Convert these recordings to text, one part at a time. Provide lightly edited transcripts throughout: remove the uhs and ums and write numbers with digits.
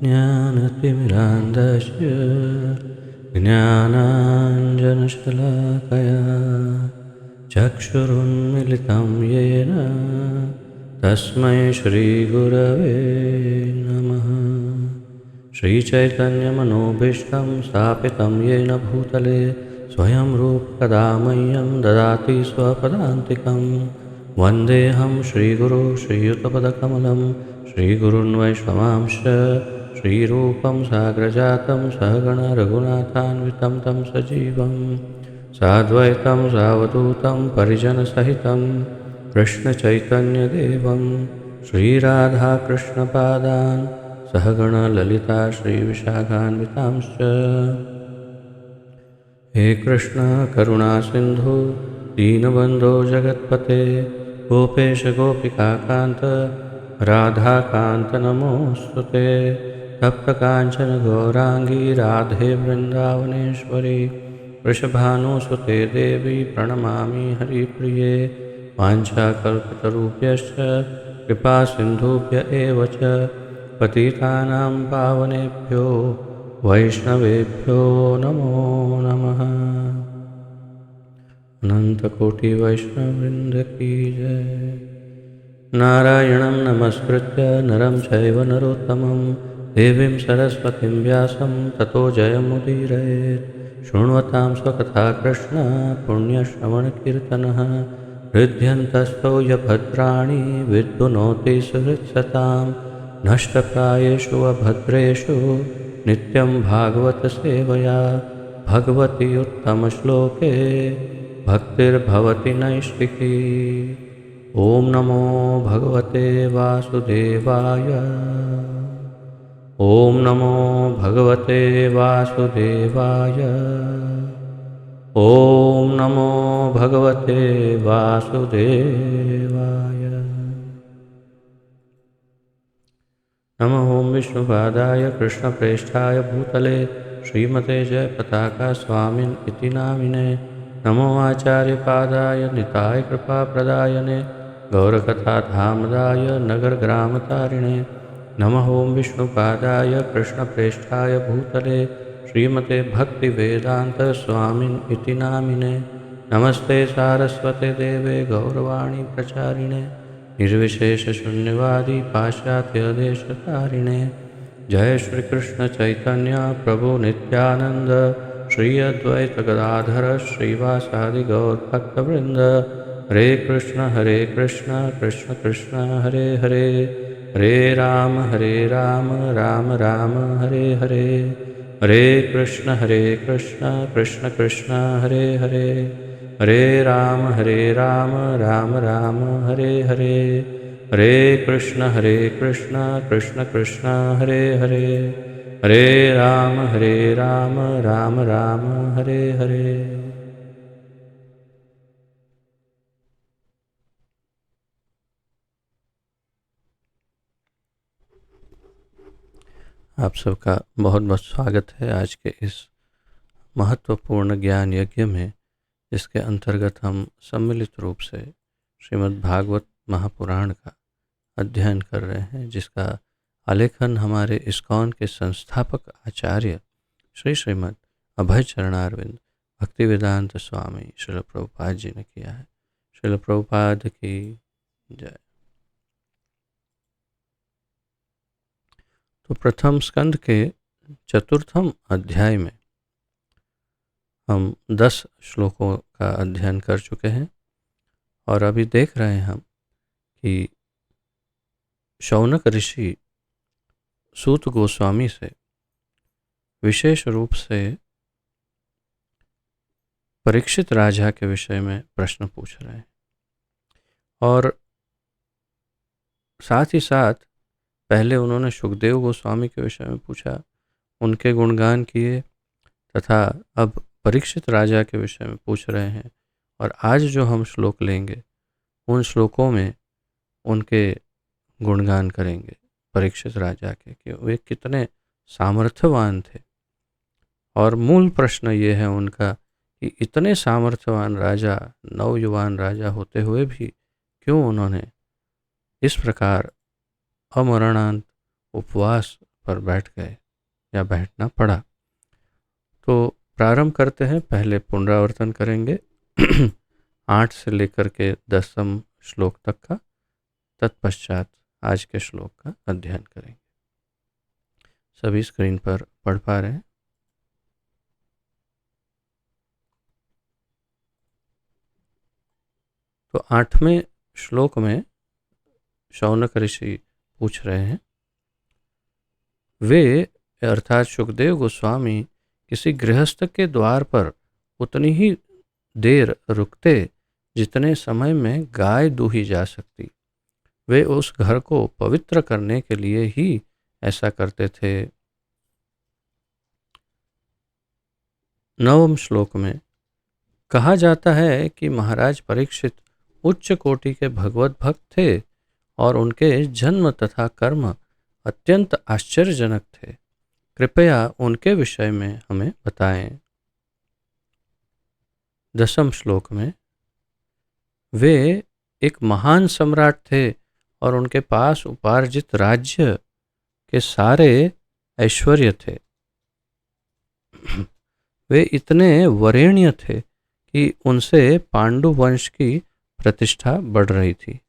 ज्ञानतिमिरान्धस्य ज्ञानाञ्जनशलाकया चक्षुरुन्मिलितं येन तस्मै श्रीगुरवे नमः। श्रीचैतन्यमनोभीष्टं स्थापितं येन भूतले स्वयं रूपकदा मह्यं ददाति स्वपदान्तिकं। वन्देऽहं श्रीगुरो श्रीयुतपदकमलं श्रीगुरुन् वैष्णवांश श्रीरूपं साग्रजातं सहगण रघुनाथान्वितं तं सजीवं साद्वैतं सावधूतं परिजनसहितं कृष्णचैतन्यदेवं श्रीराधाकृष्णपादान् सहगण ललिता श्रीविशाखान्वितांश्च। हे कृष्ण करुणा सिंधु दीनबंधो जगत्पते गोपेश गोपिकाकांत राधाकांत नमोस्तुते। तप्त कांचन गौरांगी राधे वृंदावनेश्वरी वृषभानुसुते देवी प्रणमामि हरिप्रिये। वाञ्छाकल्पतरुभ्यश्च कृपा सिन्धुभ्य एव च पतितानां पावनेभ्यो वैष्णवेभ्यो नमो नमः। अनंतकोटि वैष्णववृंद की जय। नारायणं नमस्कृत्य नरं चैव नरोत्तमं देवीं सरस्वतीं व्यासं ततो जयमुदीरयेत्। शृण्वतां स्वकथा कृष्ण पुण्यश्रवणकीर्तनः हृद्यन्तस्थो यभद्राणि विद्युनोति सुहृत्सतां। नष्टप्रायेषु अभद्रेषु नित्यं भागवत सेवया भगवति उत्तमश्लोके भक्तिर्भवति नैष्टिकी। ॐ नमो भगवते वासुदेवाय। ॐ नमो भगवते वासुदेवाय। ॐ नमो भगवते वासुदेवाय। नमः ॐ विष्णुपादाय कृष्णप्रेष्ठाय भूतले श्रीमते जयपताका स्वामिन् इति नामिने। नमो आचार्यपादाय निताय कृपाप्रदायने गौरकथाधामदाय नगरग्रामतारिणे। नमः ॐ विष्णुपादाय कृष्णप्रेष्ठाय भूतले श्रीमते भक्तिवेदांत स्वामिन् इति नामिने। नमस्ते सारस्वते देवे गौरवाणी प्रचारिणे निर्विशेषशून्यवादी पाश्चात्यदेशतारिणे। जय श्री कृष्ण चैतन्य प्रभु नित्यानंद श्री अद्वैत गदाधर श्रीवासादि गौर भक्तवृंद। हरे कृष्ण कृष्ण कृष्ण हरे हरे हरे राम राम राम हरे हरे। हरे कृष्ण कृष्ण कृष्ण हरे हरे हरे राम राम राम हरे हरे। हरे कृष्ण कृष्ण कृष्ण हरे हरे हरे राम राम राम हरे हरे। आप सबका बहुत बहुत स्वागत है आज के इस महत्वपूर्ण ज्ञान यज्ञ में, जिसके अंतर्गत हम सम्मिलित रूप से श्रीमद् भागवत महापुराण का अध्ययन कर रहे हैं, जिसका आलेखन हमारे इस्कॉन के संस्थापक आचार्य श्रीमद् अभय चरणारविंद भक्तिवेदांत स्वामी श्रील प्रभुपाद जी ने किया है। श्रील प्रभुपाद की जय। तो प्रथम स्कंद के चतुर्थम अध्याय में हम 10 श्लोकों का अध्ययन कर चुके हैं और अभी देख रहे हैं हम कि शौनक ऋषि सूत गोस्वामी से विशेष रूप से परीक्षित राजा के विषय में प्रश्न पूछ रहे हैं और साथ ही साथ पहले उन्होंने सुखदेव गोस्वामी के विषय में पूछा, उनके गुणगान किए, तथा अब परीक्षित राजा के विषय में पूछ रहे हैं। और आज जो हम श्लोक लेंगे उन श्लोकों में उनके गुणगान करेंगे परीक्षित राजा के, कि वे कितने सामर्थ्यवान थे। और मूल प्रश्न ये है उनका कि इतने सामर्थ्यवान राजा, नवयुवान राजा होते हुए भी क्यों उन्होंने इस प्रकार अमरणांत उपवास पर बैठ गए या बैठना पड़ा। तो प्रारंभ करते हैं, पहले पुनरावर्तन करेंगे 8 से लेकर के 10वें श्लोक तक का, तत्पश्चात आज के श्लोक का अध्ययन करेंगे। सभी स्क्रीन पर पढ़ पा रहे हैं। तो 8वें श्लोक में शौनक ऋषि पूछ रहे हैं, वे अर्थात सुखदेव गोस्वामी किसी गृहस्थ के द्वार पर उतनी ही देर रुकते जितने समय में गाय दूही जा सकती। वे उस घर को पवित्र करने के लिए ही ऐसा करते थे। 9वें श्लोक में कहा जाता है कि महाराज परीक्षित उच्च कोटि के भगवत भक्त थे और उनके जन्म तथा कर्म अत्यंत आश्चर्यजनक थे। कृपया उनके विषय में हमें बताएं। 10वें श्लोक में वे एक महान सम्राट थे और उनके पास उपार्जित राज्य के सारे ऐश्वर्य थे। वे इतने वरेण्य थे कि उनसे पांडु वंश की प्रतिष्ठा बढ़ रही थी।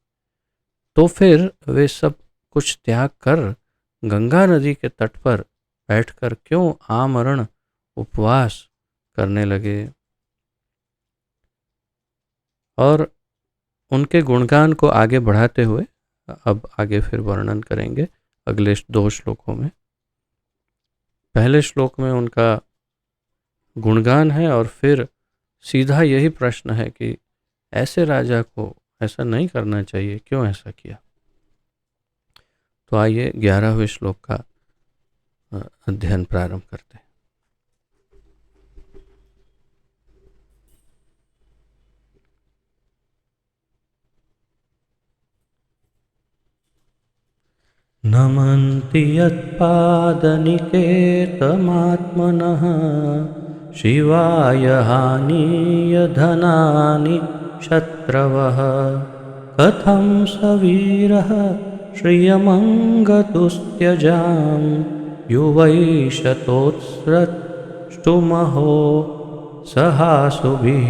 तो फिर वे सब कुछ त्याग कर गंगा नदी के तट पर बैठकर क्यों आमरण उपवास करने लगे। और उनके गुणगान को आगे बढ़ाते हुए अब आगे फिर वर्णन करेंगे अगले 2 श्लोकों में। पहले श्लोक में उनका गुणगान है और फिर सीधा यही प्रश्न है कि ऐसे राजा को ऐसा नहीं करना चाहिए, क्यों ऐसा किया। तो आइए 11वें श्लोक का अध्ययन प्रारंभ करते हैं। नमन्ति यत्पादनिकेतमात्मनः शिवाय हानीय धनानि शत्रवः कथं स वीरः श्रियमङ्गतुस्त्यजां युवैषतोत्स्रष्टुमहो सहासुभिः।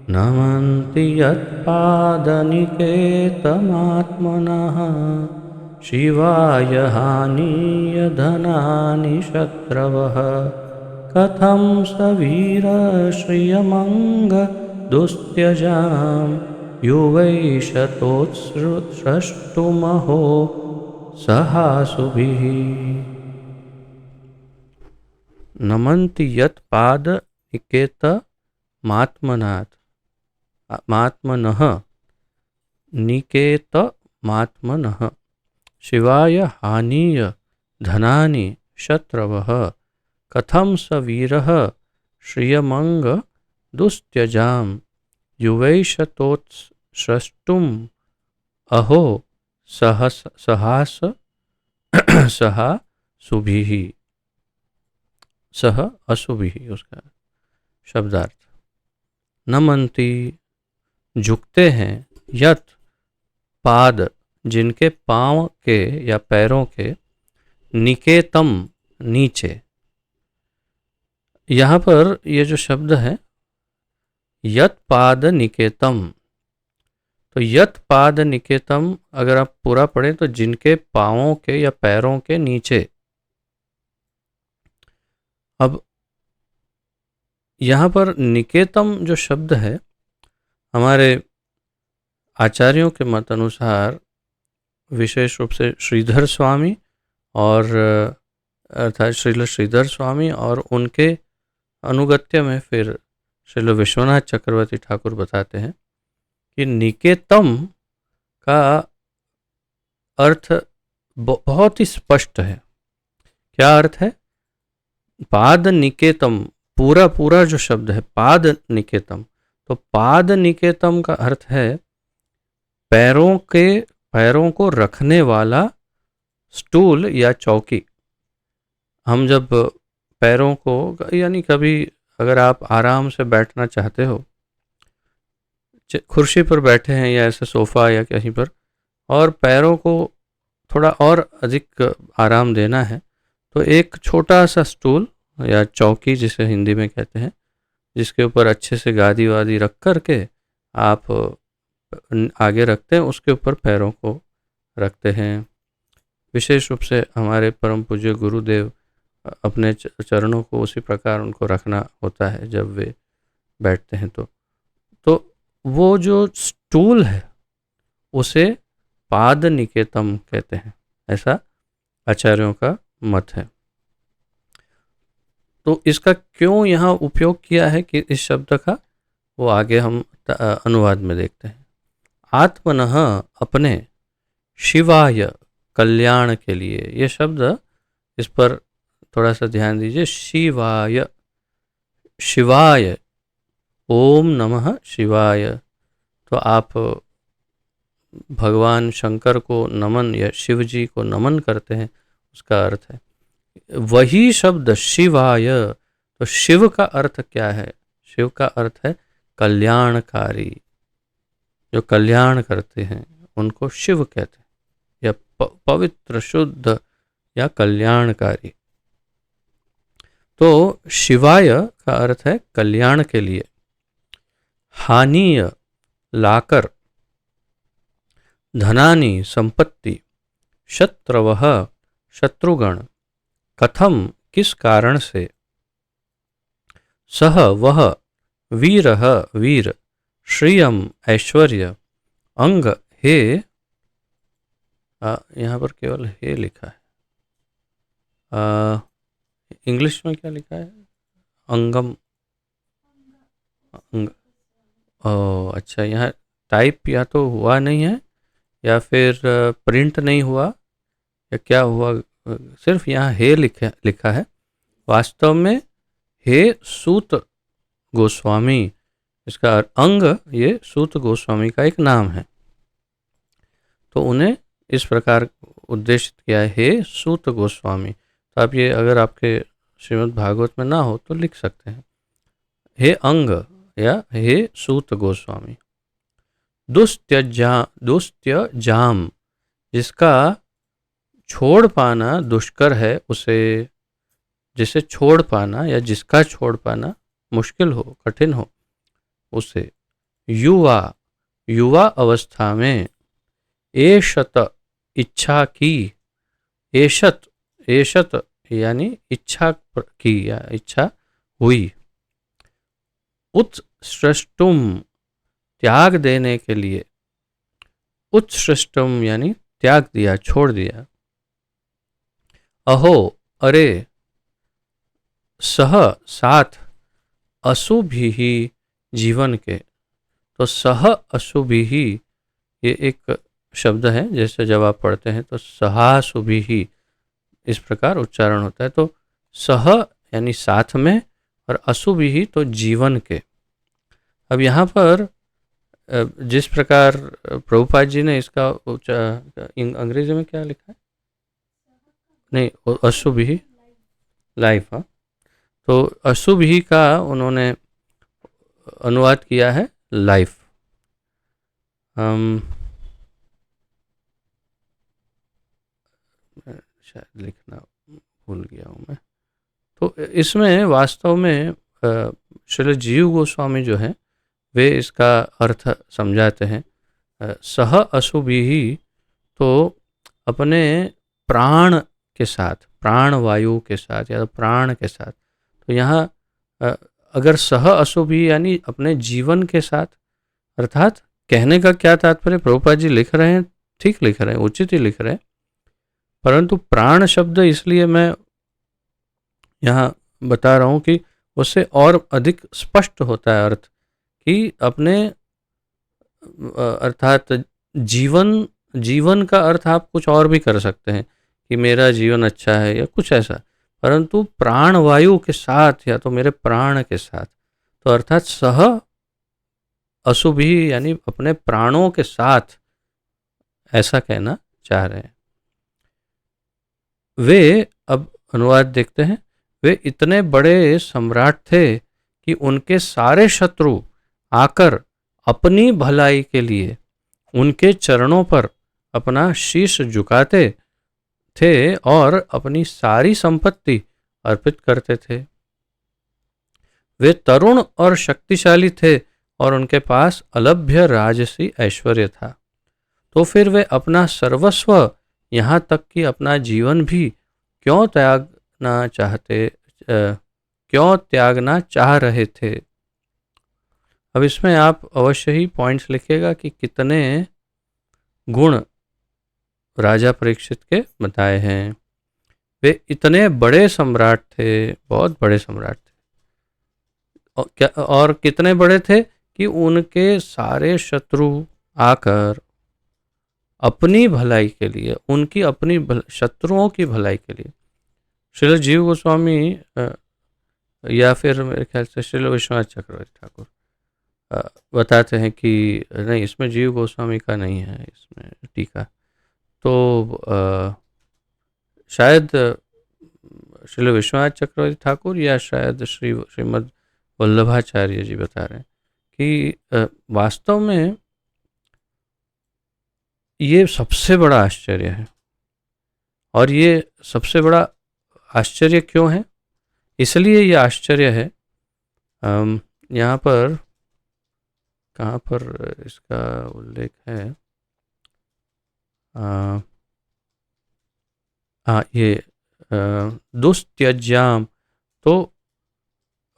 नमन्ति यत्पादनिकेतमात्मनः शिवाय हानीय धनानि शत्रवः कथं स वीरश्रियमङ्गदुस्त्यजां युवैषतोत्स्रष्टुमहो सहासुभिः। नमन्ति यत्पादनिकेतमात्मनः निकेतमात्मनः शिवाय हानीय धनानि शत्रवः कथं स वीरः श्रियमङ्गदुस्त्यजां युवैषतोत्स्रष्टुम् अहो सहासुभिः। सह अशुभिः उसका शब्दार्थ। नमन्ति झुकते हैं, यत पाद जिनके पाँव के या पैरों के, निकेतम नीचे। यहाँ पर ये जो शब्द है यत पाद निकेतम, तो यत पाद निकेतम अगर आप पूरा पढ़ें तो जिनके पाँवों के या पैरों के नीचे। अब यहाँ पर निकेतम जो शब्द है हमारे आचार्यों के मत अनुसार विशेष रूप से श्रीधर स्वामी और अर्थात श्रील श्रीधर स्वामी और उनके अनुगत्य में फिर श्रील विश्वनाथ चक्रवर्ती ठाकुर बताते हैं कि निकेतम का अर्थ बहुत ही स्पष्ट है। क्या अर्थ है? पाद निकेतम, पूरा जो शब्द है पाद निकेतम, तो पाद निकेतम का अर्थ है पैरों को रखने वाला स्टूल या चौकी। हम जब पैरों को, यानी कभी अगर आप आराम से बैठना चाहते हो, कुर्सी पर बैठे हैं या ऐसे सोफा या कहीं पर, और पैरों को थोड़ा और अधिक आराम देना है तो एक छोटा सा स्टूल या चौकी जिसे हिंदी में कहते हैं, जिसके ऊपर अच्छे से गादी वादी रख कर के आप आगे रखते हैं, उसके ऊपर पैरों को रखते हैं। विशेष रूप से हमारे परम पूज्य गुरुदेव अपने चरणों को उसी प्रकार उनको रखना होता है जब वे बैठते हैं। तो वो जो स्टूल है उसे पाद निकेतम कहते हैं, ऐसा आचार्यों का मत है। तो इसका क्यों यहाँ उपयोग किया है कि इस शब्द का, वो आगे हम अनुवाद में देखते हैं। आत्मनः अपने, शिवाय कल्याण के लिए, ये शब्द इस पर थोड़ा सा ध्यान दीजिए। शिवाय, शिवाय, ओम नमः शिवाय। तो आप भगवान शंकर को नमन या शिव जी को नमन करते हैं, उसका अर्थ है वही शब्द शिवाय। तो शिव का अर्थ क्या है? शिव का अर्थ है कल्याणकारी, जो कल्याण करते हैं उनको शिव कहते हैं, या पवित्र शुद्ध या कल्याणकारी। तो शिवाय का अर्थ है कल्याण के लिए। हानीय लाकर, धनानि संपत्ति, शत्रवः शत्रुगण, कथम किस कारण से, सह वह वीरः वीर, श्रियम ऐश्वर्य, अंग हे, यहाँ पर केवल हे लिखा है, इंग्लिश में क्या लिखा है? अंगम, अंग। ओह अच्छा, यहाँ टाइप या तो हुआ नहीं है या फिर प्रिंट नहीं हुआ या क्या हुआ, सिर्फ यहाँ हे लिखा है। वास्तव में हे सूत गोस्वामी, इसका अंग ये सूत गोस्वामी का एक नाम है, तो उन्हें इस प्रकार उद्देशित किया है, हे सूत गोस्वामी। तो आप ये अगर आपके श्रीमद् भागवत में ना हो तो लिख सकते हैं, हे अंग या हे सूत गोस्वामी। दुस्त्य जाम, जिसका छोड़ पाना दुष्कर है, उसे, जिसे छोड़ पाना या जिसका छोड़ पाना मुश्किल हो, कठिन हो, उसे। युवा, युवा अवस्था में, एशत इच्छा की, एशत, एशत यानी इच्छा की या इच्छा हुई। उत्सृष्टुम, त्याग देने के लिए, उत्सृष्टुम यानी त्याग दिया, छोड़ दिया। अहो अरे, सह साथ, अशुभि ही जीवन के। तो सह अशुभि ही ये एक शब्द है, जैसे जब आप पढ़ते हैं तो सहाशुभि ही इस प्रकार उच्चारण होता है। तो सह यानी साथ में और अशुभि ही तो जीवन के। अब यहाँ पर जिस प्रकार प्रभुपाद जी ने इसका अंग्रेजी में क्या लिखा है, नहीं अशुभ ही लाइफ, हाँ, तो अशुभ ही का उन्होंने अनुवाद किया है लाइफ। शायद लिखना भूल गया हूँ मैं। तो इसमें वास्तव में श्रील जीव गोस्वामी जो हैं वे इसका अर्थ समझाते हैं। सह अशुभि ही तो अपने प्राण के साथ, प्राण वायु के साथ या प्राण के साथ। तो यहाँ अगर सह अशुभि यानी अपने जीवन के साथ, अर्थात कहने का क्या तात्पर्य, प्रभुपाद जी लिख रहे हैं, ठीक लिख रहे हैं, उचित ही लिख रहे हैं, परंतु प्राण शब्द इसलिए मैं यहाँ बता रहा हूँ कि उससे और अधिक स्पष्ट होता है अर्थ, कि अपने अर्थात जीवन का अर्थ आप कुछ और भी कर सकते हैं कि मेरा जीवन अच्छा है या कुछ ऐसा, परंतु प्राण वायु के साथ या तो मेरे प्राण के साथ, तो अर्थात सह अशुभि यानी अपने प्राणों के साथ, ऐसा कहना चाह रहे हैं। वे, अब अनुवाद देखते हैं, वे इतने बड़े सम्राट थे कि उनके सारे शत्रु आकर अपनी भलाई के लिए उनके चरणों पर अपना शीश झुकाते थे और अपनी सारी संपत्ति अर्पित करते थे। वे तरुण और शक्तिशाली थे और उनके पास अलभ्य राजसी ऐश्वर्य था। तो फिर वे अपना सर्वस्व, यहाँ तक कि अपना जीवन भी क्यों त्यागना चाह रहे थे। अब इसमें आप अवश्य ही पॉइंट्स लिखिएगा कि कितने गुण राजा परीक्षित के बताए हैं। वे इतने बड़े सम्राट थे, बहुत बड़े सम्राट थे, और कितने बड़े थे कि उनके सारे शत्रु आकर अपनी भलाई के लिए, उनकी अपनी शत्रुओं की भलाई के लिए, श्रील जीव गोस्वामी या फिर मेरे ख्याल से श्रील विश्वनाथ चक्रवर्ती ठाकुर बताते हैं कि नहीं, इसमें जीव गोस्वामी का नहीं है इसमें टीका, तो शायद श्रील विश्वनाथ चक्रवर्ती ठाकुर या शायद श्रीमद् वल्लभाचार्य जी बता रहे हैं कि वास्तव में ये सबसे बड़ा आश्चर्य है। और ये सबसे बड़ा आश्चर्य क्यों है? इसलिए ये आश्चर्य है, यहाँ पर कहाँ पर इसका उल्लेख है, ये दुस्त्यज्याम, तो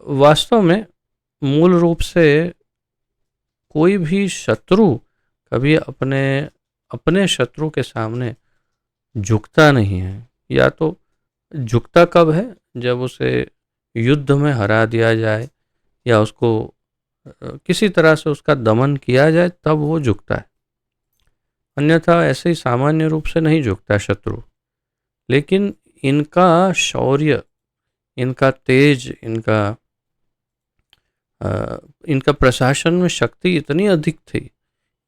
वास्तव में मूल रूप से कोई भी शत्रु कभी अपने शत्रु के सामने झुकता नहीं है। या तो झुकता कब है? जब उसे युद्ध में हरा दिया जाए या उसको किसी तरह से उसका दमन किया जाए, तब वो झुकता है। अन्यथा ऐसे ही सामान्य रूप से नहीं झुकता शत्रु। लेकिन इनका शौर्य, इनका तेज, इनका प्रशासन में शक्ति इतनी अधिक थी,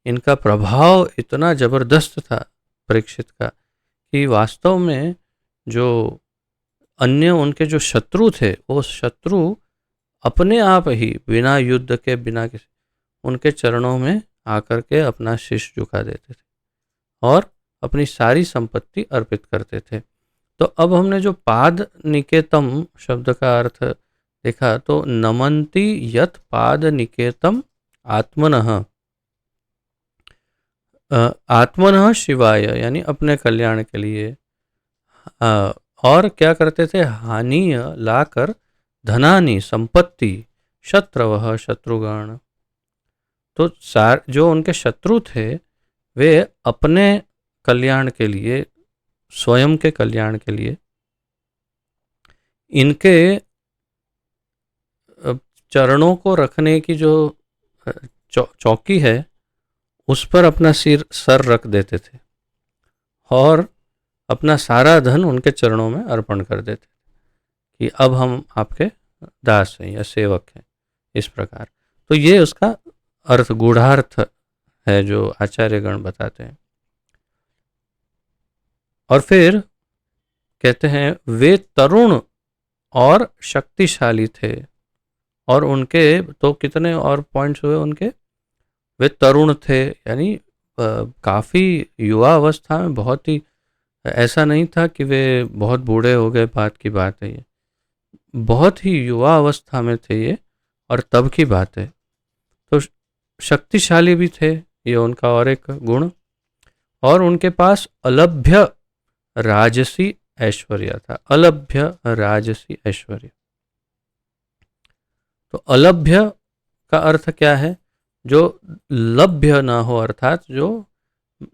इनका प्रभाव इतना जबरदस्त था परीक्षित का, कि वास्तव में जो अन्य उनके जो शत्रु थे, वो शत्रु अपने आप ही बिना युद्ध के, बिना किसी, उनके चरणों में आकर के अपना शीश झुका देते थे और अपनी सारी संपत्ति अर्पित करते थे। तो अब हमने जो पाद निकेतम शब्द का अर्थ देखा, तो नमन्ति यत पाद निकेतम आत्मनः, आत्मनः शिवाय, यानी अपने कल्याण के लिए। और क्या करते थे? हानि लाकर धनानि, संपत्ति, शत्रवः, शत्रुगण। तो जो उनके शत्रु थे, वे अपने कल्याण के लिए, स्वयं के कल्याण के लिए, इनके चरणों को रखने की जो चौकी है, उस पर अपना सर रख देते थे और अपना सारा धन उनके चरणों में अर्पण कर देते थे कि अब हम आपके दास हैं या सेवक हैं, इस प्रकार। तो ये उसका अर्थ, गूढ़ार्थ है जो आचार्यगण बताते हैं। और फिर कहते हैं वे तरुण और शक्तिशाली थे। और उनके तो कितने और पॉइंट्स हुए उनके? वे तरुण थे, यानी काफ़ी युवा अवस्था में, बहुत ही, ऐसा नहीं था कि वे बहुत बूढ़े हो गए, बात की बात है ये, बहुत ही युवा अवस्था में थे ये, और तब की बात है। तो शक्तिशाली भी थे, ये उनका और एक गुण। और उनके पास अलभ्य राजसी ऐश्वर्य था, अलभ्य राजसी ऐश्वर्य। तो अलभ्य का अर्थ क्या है? जो लभ्य न हो, अर्थात जो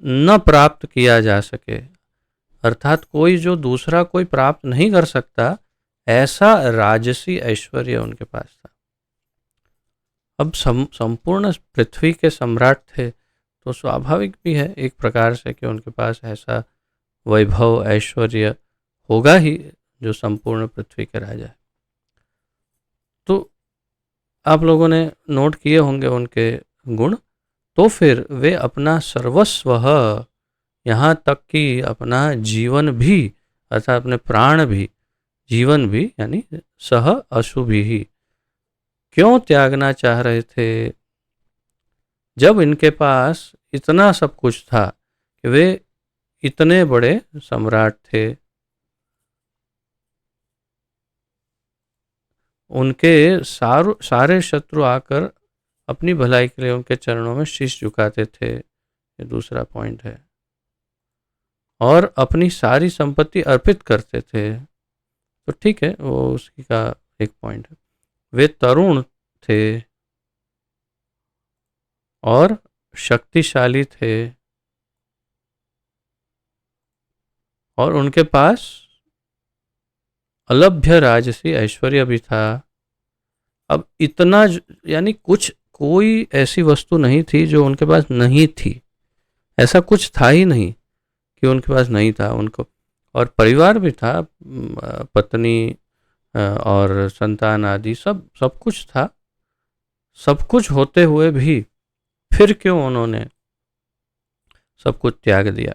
न प्राप्त किया जा सके, अर्थात कोई जो दूसरा कोई प्राप्त नहीं कर सकता, ऐसा राजसी ऐश्वर्य उनके पास था। अब संपूर्ण पृथ्वी के सम्राट थे, तो स्वाभाविक भी है एक प्रकार से कि उनके पास ऐसा वैभव, ऐश्वर्य होगा ही जो संपूर्ण पृथ्वी के राजा है। तो आप लोगों ने नोट किए होंगे उनके गुण। तो फिर वे अपना सर्वस्व, यहाँ तक कि अपना जीवन भी, अर्थात अपने प्राण भी, जीवन भी, यानी सह अशुभि ही, क्यों त्यागना चाह रहे थे? जब इनके पास इतना सब कुछ था कि वे इतने बड़े सम्राट थे, उनके सारे शत्रु आकर अपनी भलाई के लिए उनके चरणों में शीश झुकाते थे। ये दूसरा पॉइंट है। और अपनी सारी संपत्ति अर्पित करते थे। तो ठीक है, वो उसकी का एक पॉइंट है। वे तरुण थे और शक्तिशाली थे और उनके पास अलभ्य राजसी ऐश्वर्य भी था। अब इतना यानी कुछ कोई ऐसी वस्तु नहीं थी जो उनके पास नहीं थी। ऐसा कुछ था ही नहीं कि उनके पास नहीं था। उनको और परिवार भी था, पत्नी और संतान आदि सब सब कुछ था। सब कुछ होते हुए भी फिर क्यों उन्होंने सब कुछ त्याग दिया,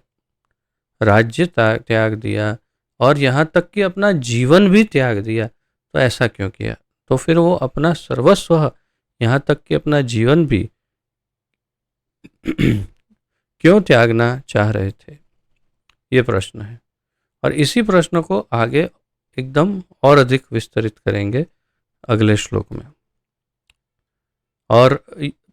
राज्य त्याग दिया और यहाँ तक कि अपना जीवन भी त्याग दिया? तो ऐसा क्यों किया? तो फिर वो अपना सर्वस्व, यहाँ तक कि अपना जीवन भी क्यों त्यागना चाह रहे थे? ये प्रश्न है। और इसी प्रश्न को आगे एकदम और अधिक विस्तरित करेंगे अगले श्लोक में। और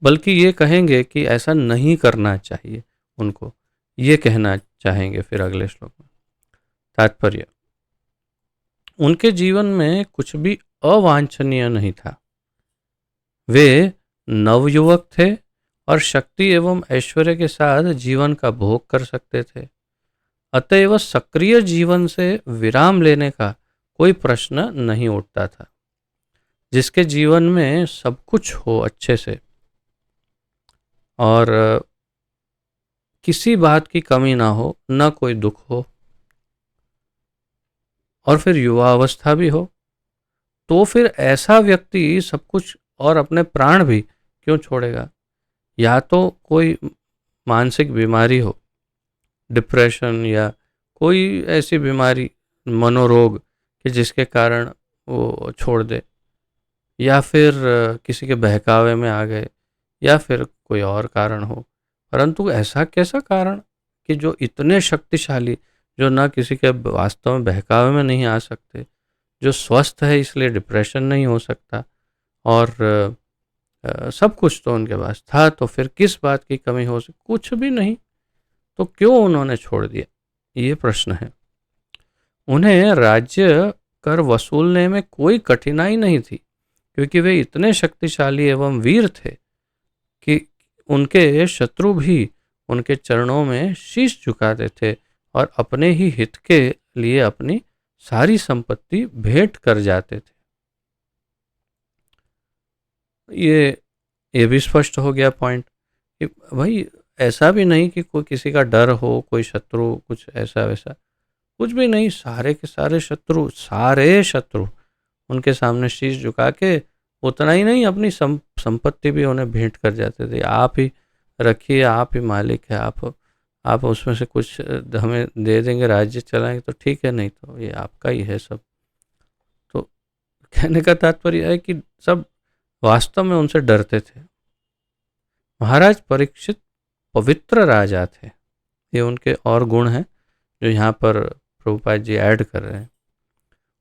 बल्कि ये कहेंगे कि ऐसा नहीं करना चाहिए उनको, ये कहना चाहेंगे फिर अगले श्लोक में। तात्पर्य, उनके जीवन में कुछ भी अवांछनीय नहीं था। वे नवयुवक थे और शक्ति एवं ऐश्वर्य के साथ जीवन का भोग कर सकते थे। अतएव सक्रिय जीवन से विराम लेने का कोई प्रश्न नहीं उठता था। जिसके जीवन में सब कुछ हो अच्छे से और किसी बात की कमी ना हो, न कोई दुख हो, और फिर युवा अवस्था भी हो, तो फिर ऐसा व्यक्ति सब कुछ और अपने प्राण भी क्यों छोड़ेगा? या तो कोई मानसिक बीमारी हो, डिप्रेशन या कोई ऐसी बीमारी, मनोरोग, कि जिसके कारण वो छोड़ दे, या फिर किसी के बहकावे में आ गए, या फिर कोई और कारण हो। परंतु ऐसा कैसा कारण कि जो इतने शक्तिशाली, जो ना किसी के वास्तव में बहकावे में नहीं आ सकते, जो स्वस्थ है इसलिए डिप्रेशन नहीं हो सकता, और सब कुछ तो उनके पास था, तो फिर किस बात की कमी हो सकती? कुछ भी नहीं, तो क्यों उन्होंने छोड़ दिया? ये प्रश्न है। उन्हें राज्य कर वसूलने में कोई कठिनाई नहीं थी, क्योंकि वे इतने शक्तिशाली एवं वीर थे कि उनके शत्रु भी उनके चरणों में शीश झुकाते थे और अपने ही हित के लिए अपनी सारी संपत्ति भेंट कर जाते थे। ये भी स्पष्ट हो गया पॉइंट कि भाई ऐसा भी नहीं कि कोई किसी का डर हो, कोई शत्रु कुछ ऐसा वैसा, कुछ भी नहीं। सारे के सारे शत्रु उनके सामने शीश झुका के, उतना ही नहीं अपनी संपत्ति भी उन्हें भेंट कर जाते थे। आप ही रखिए, आप ही मालिक है, आप उसमें से कुछ हमें दे देंगे, राज्य चलाएंगे तो ठीक है, नहीं तो ये आपका ही है सब। तो कहने का तात्पर्य है कि सब वास्तव में उनसे डरते थे। महाराज परीक्षित पवित्र राजा थे। ये उनके और गुण हैं जो यहाँ पर प्रभुपाद जी ऐड कर रहे हैं।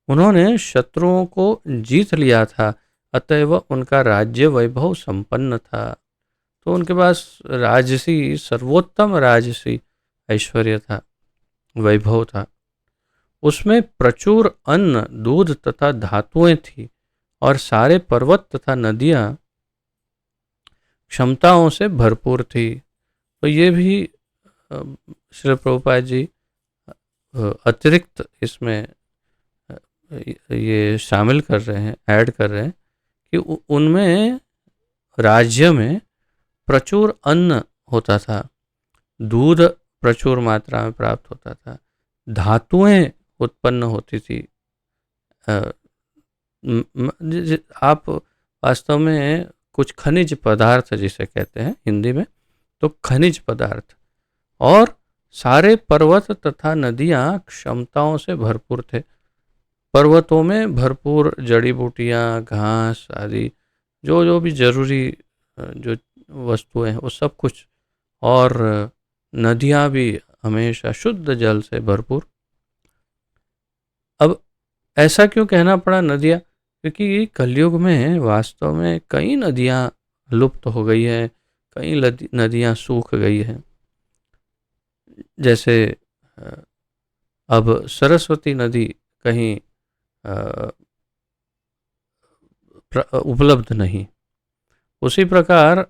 उन्होंने शत्रुओं को जीत लिया था, अतएव उनका राज्य वैभव संपन्न था। तो उनके पास राजसी, सर्वोत्तम राजसी ऐश्वर्य था, वैभव था। उसमें प्रचुर अन्न, दूध तथा धातुएं थी और सारे पर्वत तथा नदियां क्षमताओं से भरपूर थी। तो ये भी श्री प्रभुपाद जी अतिरिक्त इसमें ये शामिल कर रहे हैं, ऐड कर रहे हैं कि उनमें राज्य में प्रचुर अन्न होता था, दूध प्रचुर मात्रा में प्राप्त होता था, धातुएं उत्पन्न होती थी। आप वास्तव में कुछ खनिज पदार्थ जिसे कहते हैं हिंदी में, तो खनिज पदार्थ, और सारे पर्वत तथा नदियां क्षमताओं से भरपूर थे। पर्वतों में भरपूर जड़ी बूटियाँ, घास आदि, जो जो भी जरूरी जो वस्तुएं हैं वो सब कुछ, और नदियाँ भी हमेशा शुद्ध जल से भरपूर। अब ऐसा क्यों कहना पड़ा नदियाँ? क्योंकि कलयुग में वास्तव में कई नदियाँ लुप्त हो गई हैं, कई नदियाँ सूख गई हैं। जैसे अब सरस्वती नदी कहीं उपलब्ध नहीं। उसी प्रकार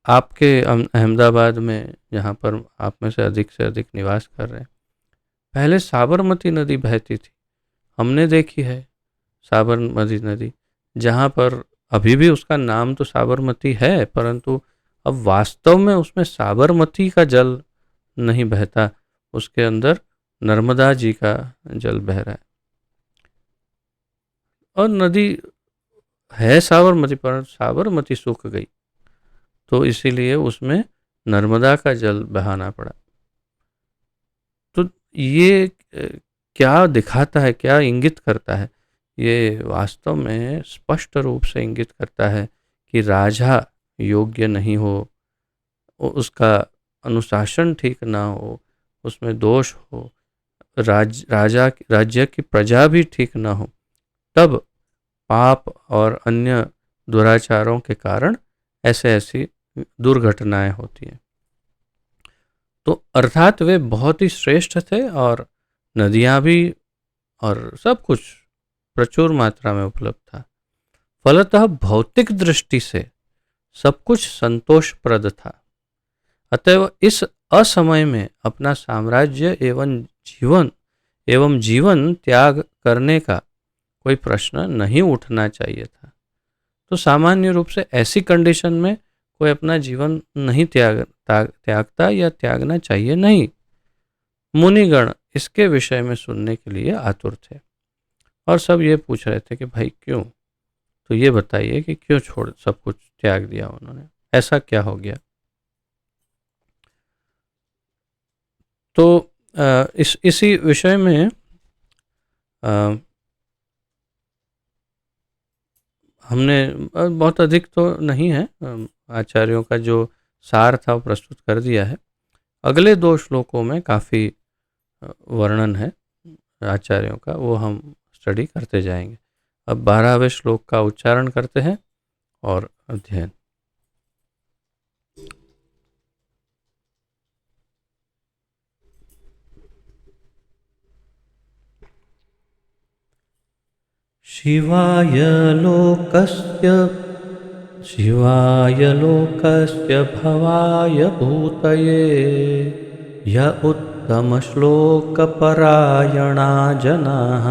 आपके अहमदाबाद में, जहाँ पर आप में से अधिक निवास कर रहे हैं, पहले साबरमती नदी बहती थी, हमने देखी है साबरमती नदी, जहाँ पर अभी भी उसका नाम तो साबरमती है, परंतु अब वास्तव में उसमें साबरमती का जल नहीं बहता, उसके अंदर नर्मदा जी का जल बह रहा है। और नदी है साबरमती, पर साबरमती सूख गई, तो इसीलिए उसमें नर्मदा का जल बहाना पड़ा। तो ये क्या दिखाता है, क्या इंगित करता है? ये वास्तव में स्पष्ट रूप से इंगित करता है कि राजा योग्य नहीं हो, उसका अनुशासन ठीक ना हो, उसमें दोष हो, राज्य की प्रजा भी ठीक ना हो, तब पाप और अन्य दुराचारों के कारण ऐसी दुर्घटनाएं होती हैं। तो अर्थात वे बहुत ही श्रेष्ठ थे, और नदियाँ भी और सब कुछ प्रचुर मात्रा में उपलब्ध था। फलतः भौतिक दृष्टि से सब कुछ संतोषप्रद था। अतएव इस असमय में अपना साम्राज्य एवं जीवन त्याग करने का कोई प्रश्न नहीं उठना चाहिए था। तो सामान्य रूप से ऐसी कंडीशन में कोई अपना जीवन नहीं त्यागता या त्यागना चाहिए नहीं। मुनिगण इसके विषय में सुनने के लिए आतुर थे, और सब ये पूछ रहे थे कि भाई क्यों? तो ये बताइए कि क्यों सब कुछ त्याग दिया उन्होंने, ऐसा क्या हो गया? तो इसी विषय में हमने बहुत अधिक तो नहीं है, आचार्यों का जो सार था वो प्रस्तुत कर दिया है। अगले 2 श्लोकों में काफ़ी वर्णन है आचार्यों का, वो हम स्टडी करते जाएंगे। अब 12वें श्लोक का उच्चारण करते हैं और अध्ययन। शिवाय लोकस्य भवाय भूतये य उत्तमश्लोकपरायणा जनाः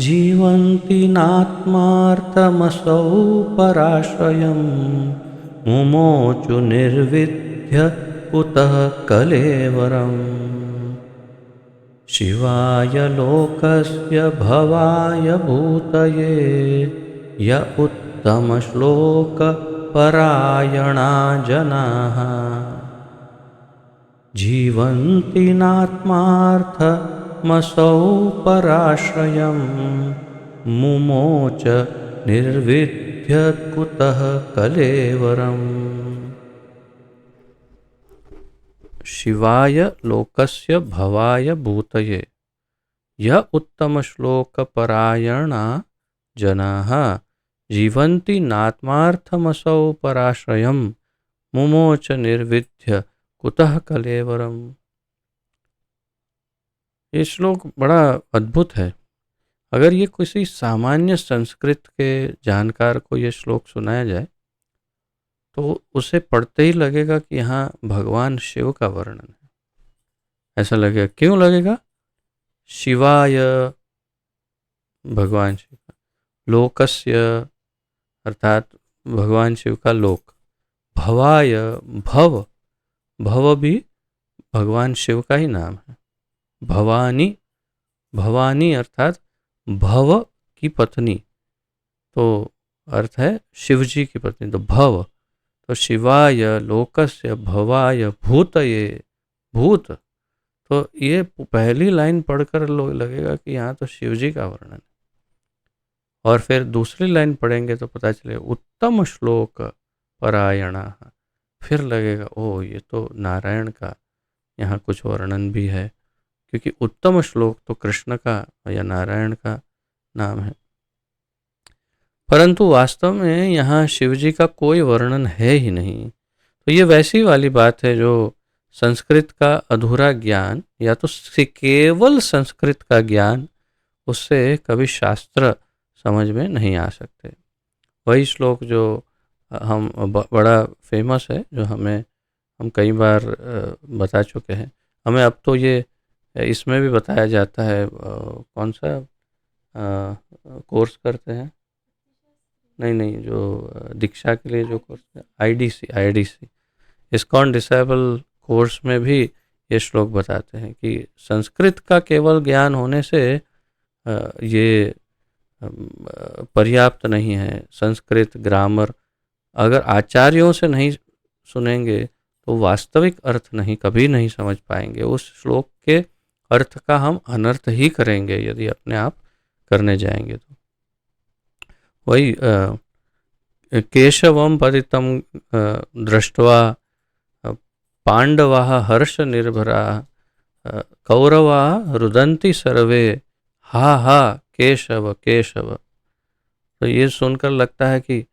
जीवन्ति नात्मार्थमसौ पराश्रयं मुमोचु निर्विद्य कुतः कलेवरम्। शिवाय लोकस्य भवाय भूतये य उत्तमश्लोकपरायणा जनाः जीवन्ति नात्मार्थमसौ पराश्रयं मुमोच निर्विद्य कुतः कलेवरम्। शिवाय लोकस्य भवाय भूतये य उत्तमश्लोकपरायणा जनाः जीवन्ति नात्मार्थमसौ पराश्रयं मुमोच निर्विद्य कुतः कलेवरम्। ये श्लोक बड़ा अद्भुत है। अगर ये किसी सामान्य संस्कृत के जानकार को ये श्लोक सुनाया जाए तो उसे पढ़ते ही लगेगा कि यहाँ भगवान शिव का वर्णन है। ऐसा लगेगा। क्यों लगेगा? शिवाय भगवान शिव का, लोकस्य अर्थात भगवान शिव का लोक, भवाय भव भी भगवान शिव का ही नाम है। भवानी अर्थात भव की पत्नी, तो अर्थ है शिव जी की पत्नी, तो भव। तो शिवाय लोकस्य भवाय भूतये, भूत, तो ये पहली लाइन पढ़कर लगेगा कि यहाँ तो शिव जी का वर्णन है। और फिर दूसरी लाइन पढ़ेंगे तो पता चलेगा उत्तम श्लोक परायणा, फिर लगेगा ओ ये तो नारायण का यहाँ कुछ वर्णन भी है, क्योंकि उत्तम श्लोक तो कृष्ण का या नारायण का नाम है। परंतु वास्तव में यहाँ शिव जी का कोई वर्णन है ही नहीं। तो ये वैसी वाली बात है जो संस्कृत का अधूरा ज्ञान, या तो केवल संस्कृत का ज्ञान, उससे कभी शास्त्र समझ में नहीं आ सकते। वही श्लोक जो हम बड़ा फेमस है, जो हम कई बार बता चुके हैं। हमें अब तो ये इसमें भी बताया जाता है, कौन सा कोर्स करते हैं, नहीं, जो दीक्षा के लिए जो course, IDC ISKCON disable course में भी ये श्लोक बताते हैं कि संस्कृत का केवल ज्ञान होने से ये पर्याप्त नहीं है। संस्कृत ग्रामर अगर आचार्यों से नहीं सुनेंगे तो वास्तविक अर्थ कभी नहीं समझ पाएंगे। उस श्लोक के अर्थ का हम अनर्थ ही करेंगे यदि अपने आप करने जाएंगे। तो वही केशवम पतितम दृष्ट्वा पांडवाः हर्ष निर्भरा कौरवा रुदन्ति सर्वे हा हा केशव केशव। तो ये सुनकर लगता है कि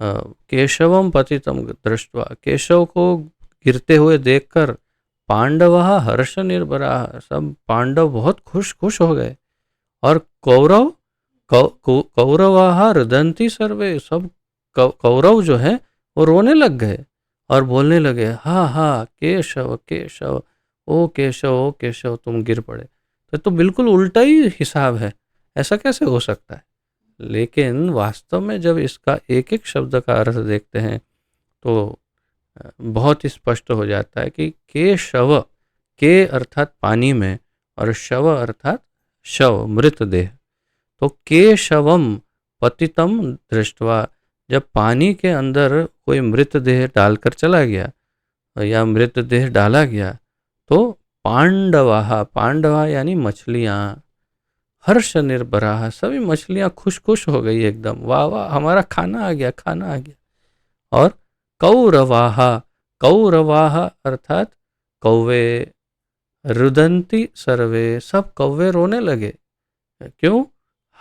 केशवम पतितम दृष्ट्वा, केशव को गिरते हुए देखकर पांडवाः हर्ष निर्भरा, सब पांडव बहुत खुश हो गए। और कौरवाः रुदन्ति सर्वे, सब कौरव जो है वो रोने लग गए और बोलने लगे हा हा केशव केशव, ओ केशव तुम गिर पड़े। तो बिल्कुल उल्टा ही हिसाब है, ऐसा कैसे हो सकता है। लेकिन वास्तव में जब इसका एक एक शब्द का अर्थ देखते हैं तो बहुत स्पष्ट हो जाता है कि केशव, के अर्थात पानी में और शव अर्थात शव, मृतदेह। तो केशवम पतितम दृष्ट्वा, जब पानी के अंदर कोई मृतदेह डालकर चला गया या मृतदेह डाला गया तो पांडवा यानी मछलियाँ, हर्ष निर्भरा, सभी मछलियाँ खुश हो गई एकदम, वाह वाह हमारा खाना आ गया। और कौरवाहा अर्थात कौवे, रुदंती सर्वे, सब कौवे रोने लगे। क्यों?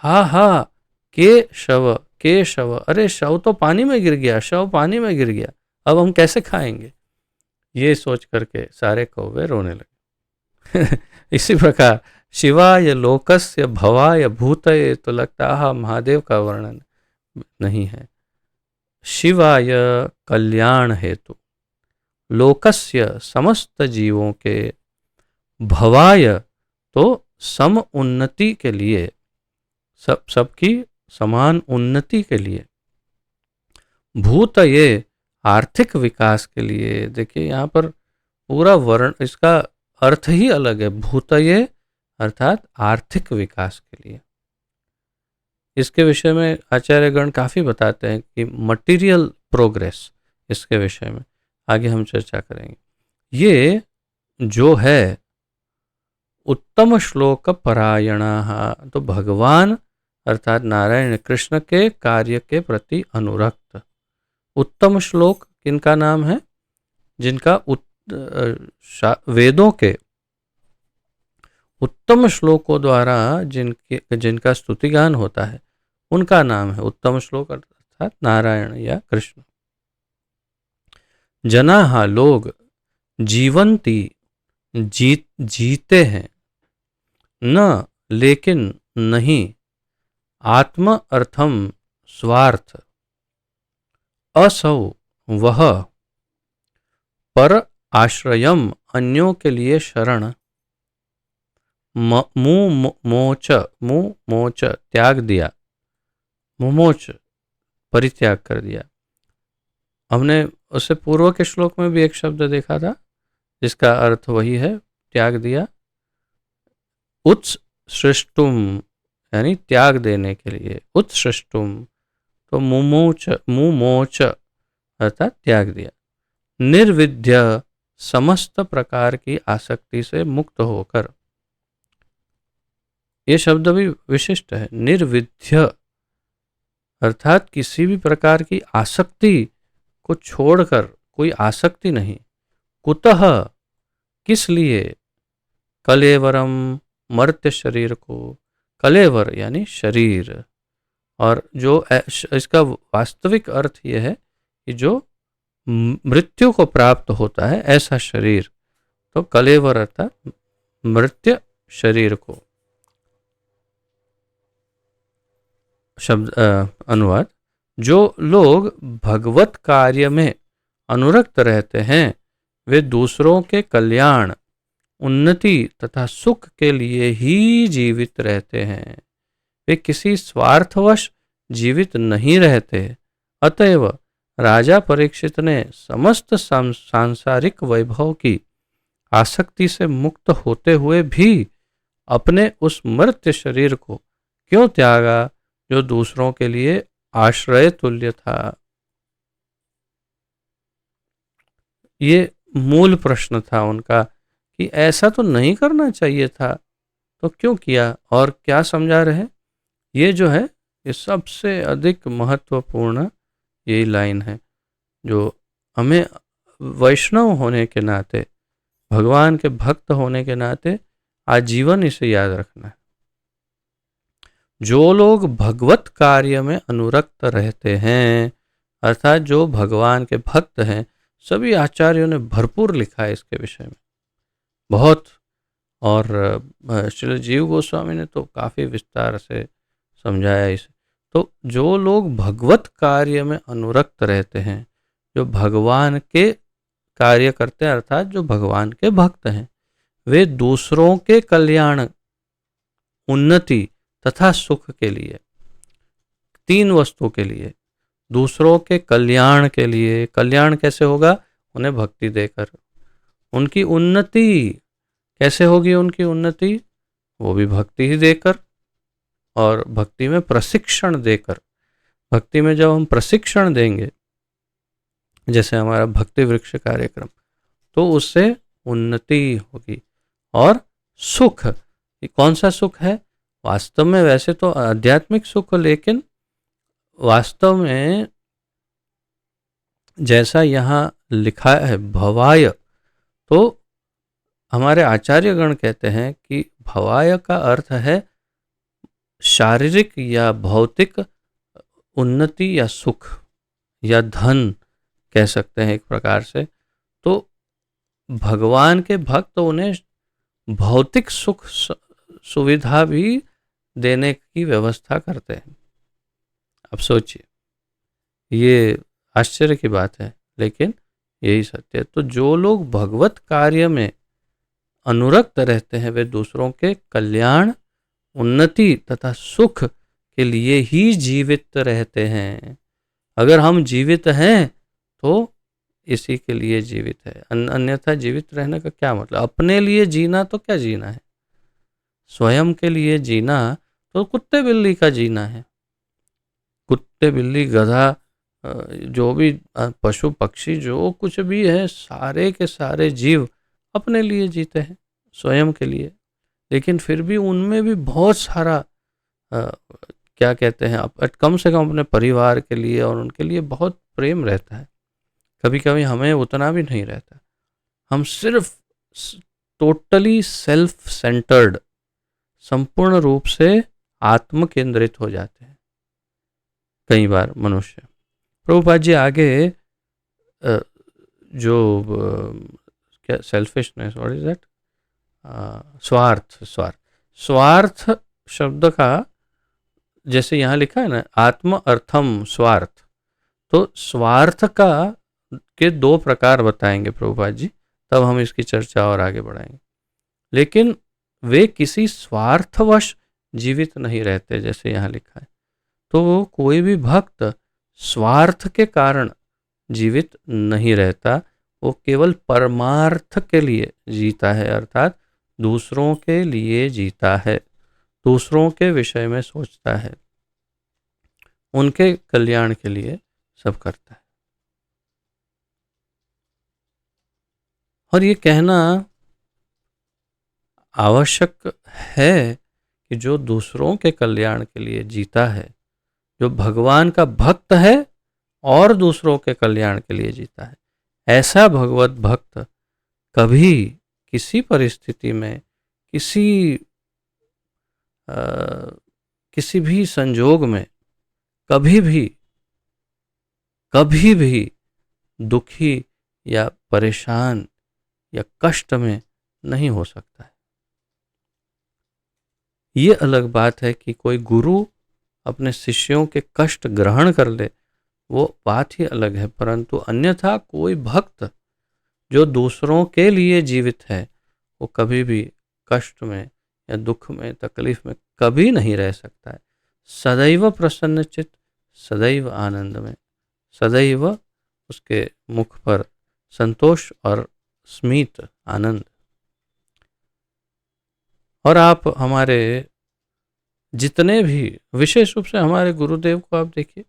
हा के शव, अरे शव तो पानी में गिर गया, अब हम कैसे खाएंगे। ये सोच करके सारे कौवे रोने लगे। इसी प्रकार शिवाय लोकस्य भवाय भूतये, तो लगता है महादेव का वर्णन नहीं है। शिवाय कल्याण हेतु, लोकस्य समस्त जीवों के, भवाय तो सम उन्नति के लिए, सबकी समान उन्नति के लिए, भूतये आर्थिक विकास के लिए। देखिए यहाँ पर पूरा वर्ण, इसका अर्थ ही अलग है। भूतये अर्थात आर्थिक विकास के लिए। इसके विषय में आचार्यगण काफ़ी बताते हैं कि मटेरियल प्रोग्रेस, इसके विषय में आगे हम चर्चा करेंगे। ये जो है उत्तम श्लोक परायणा, तो भगवान अर्थात नारायण कृष्ण के कार्य के प्रति अनुरक्त। उत्तम श्लोक किनका नाम है? जिनका वेदों के उत्तम श्लोकों द्वारा जिनका स्तुतिगान होता है उनका नाम है उत्तम श्लोक, अर्थात नारायण या कृष्ण। जनाः लोग, जीवंती जीते हैं, न लेकिन नहीं, आत्म अर्थम स्वार्थ, असौ वह, पर आश्रयम अन्यों के लिए शरण, मुमोच त्याग दिया, मुमोच परित्याग कर दिया। हमने उससे पूर्व के श्लोक में भी एक शब्द देखा था जिसका अर्थ वही है, त्याग दिया। उत्सृष्टुम यानी त्याग देने के लिए, उत्सृष्टुम तो मुमोच अर्थात त्याग दिया। निर्विद्य समस्त प्रकार की आसक्ति से मुक्त होकर, ये शब्द भी विशिष्ट है। निर्विद्य अर्थात किसी भी प्रकार की आसक्ति को छोड़कर, कोई आसक्ति नहीं। कुतः किस लिए कलेवरम मर्त्य शरीर को, कलेवर यानी शरीर, और जो इसका वास्तविक अर्थ यह है कि जो मृत्यु को प्राप्त होता है ऐसा शरीर, तो कलेवर अर्थात मृत्य शरीर को। शब्द अनुवाद, जो लोग भगवत कार्य में अनुरक्त रहते हैं वे दूसरों के कल्याण, उन्नति तथा सुख के लिए ही जीवित रहते हैं, वे किसी स्वार्थवश जीवित नहीं रहते। अतएव राजा परीक्षित ने समस्त सांसारिक वैभव की आसक्ति से मुक्त होते हुए भी अपने उस मर्त्य शरीर को क्यों त्यागा जो दूसरों के लिए आश्रय तुल्य था। ये मूल प्रश्न था उनका कि ऐसा तो नहीं करना चाहिए था, तो क्यों किया और क्या समझा रहे। ये जो है ये सबसे अधिक महत्वपूर्ण यही लाइन है जो हमें वैष्णव होने के नाते, भगवान के भक्त होने के नाते आजीवन इसे याद रखना है। जो लोग भगवत कार्य में अनुरक्त रहते हैं, अर्थात जो भगवान के भक्त हैं, सभी आचार्यों ने भरपूर लिखा है इसके विषय में बहुत, और श्री जीव गोस्वामी ने तो काफ़ी विस्तार से समझाया इसे। तो जो लोग भगवत कार्य में अनुरक्त रहते हैं, जो भगवान के कार्य करते हैं, अर्थात जो भगवान के भक्त हैं, वे दूसरों के कल्याण, उन्नति तथा सुख के लिए, तीन वस्तु के लिए, दूसरों के कल्याण के लिए, कल्याण कैसे होगा, उन्हें भक्ति देकर, उनकी उन्नति कैसे होगी, उनकी उन्नति वो भी भक्ति ही देकर, और भक्ति में प्रशिक्षण देकर। भक्ति में जब हम प्रशिक्षण देंगे, जैसे हमारा भक्ति वृक्ष कार्यक्रम, तो उससे उन्नति होगी। और सुख, ये कौन सा सुख है, वास्तव में वैसे तो आध्यात्मिक सुख, लेकिन वास्तव में जैसा यहाँ लिखा है भवाय, तो हमारे आचार्यगण कहते हैं कि भवाय का अर्थ है शारीरिक या भौतिक उन्नति या सुख या धन कह सकते हैं एक प्रकार से। तो भगवान के भक्त उन्हें भौतिक सुख सुविधा भी देने की व्यवस्था करते हैं। अब सोचिए, ये आश्चर्य की बात है, लेकिन यही सत्य है। तो जो लोग भगवत कार्य में अनुरक्त रहते हैं, वे दूसरों के कल्याण, उन्नति तथा सुख के लिए ही जीवित रहते हैं। अगर हम जीवित हैं तो इसी के लिए जीवित है, अन्यथा जीवित रहने का क्या मतलब। अपने लिए जीना तो क्या जीना है, स्वयं के लिए जीना तो कुत्ते बिल्ली का जीना है। कुत्ते बिल्ली गधा जो भी पशु पक्षी जो कुछ भी है, सारे के सारे जीव अपने लिए जीते हैं, स्वयं के लिए। लेकिन फिर भी उनमें भी बहुत सारा क्या कहते हैं, कम से कम अपने परिवार के लिए और उनके लिए बहुत प्रेम रहता है। कभी कभी हमें उतना भी नहीं रहता, हम सिर्फ टोटली सेल्फ सेंटर्ड, संपूर्ण रूप से आत्म केंद्रित हो जाते हैं कई बार मनुष्य। प्रभुपाद जी आगे जो क्या सेल्फिशनेस, व्हाट इज दैट, स्वार्थ शब्द का जैसे यहाँ लिखा है ना, आत्म अर्थम स्वार्थ, तो स्वार्थ का के दो प्रकार बताएंगे प्रभुपाद जी, तब हम इसकी चर्चा और आगे बढ़ाएंगे। लेकिन वे किसी स्वार्थवश जीवित नहीं रहते, जैसे यहाँ लिखा है। तो कोई भी भक्त स्वार्थ के कारण जीवित नहीं रहता, वो केवल परमार्थ के लिए जीता है, अर्थात दूसरों के लिए जीता है, दूसरों के विषय में सोचता है, उनके कल्याण के लिए सब करता है। और ये कहना आवश्यक है कि जो दूसरों के कल्याण के लिए जीता है, जो भगवान का भक्त है और दूसरों के कल्याण के लिए जीता है, ऐसा भगवत भक्त कभी किसी परिस्थिति में, अ, किसी भी संजोग में कभी भी दुखी या परेशान या कष्ट में नहीं हो सकता है। ये अलग बात है कि कोई गुरु अपने शिष्यों के कष्ट ग्रहण कर ले, वो बात ही अलग है, परंतु अन्यथा कोई भक्त जो दूसरों के लिए जीवित है वो कभी भी कष्ट में या दुख में, तकलीफ में कभी नहीं रह सकता है। सदैव प्रसन्नचित्त, सदैव आनंद में, सदैव उसके मुख पर संतोष और स्मित आनंद। और आप हमारे जितने भी, विशेष रूप से हमारे गुरुदेव को आप देखिए,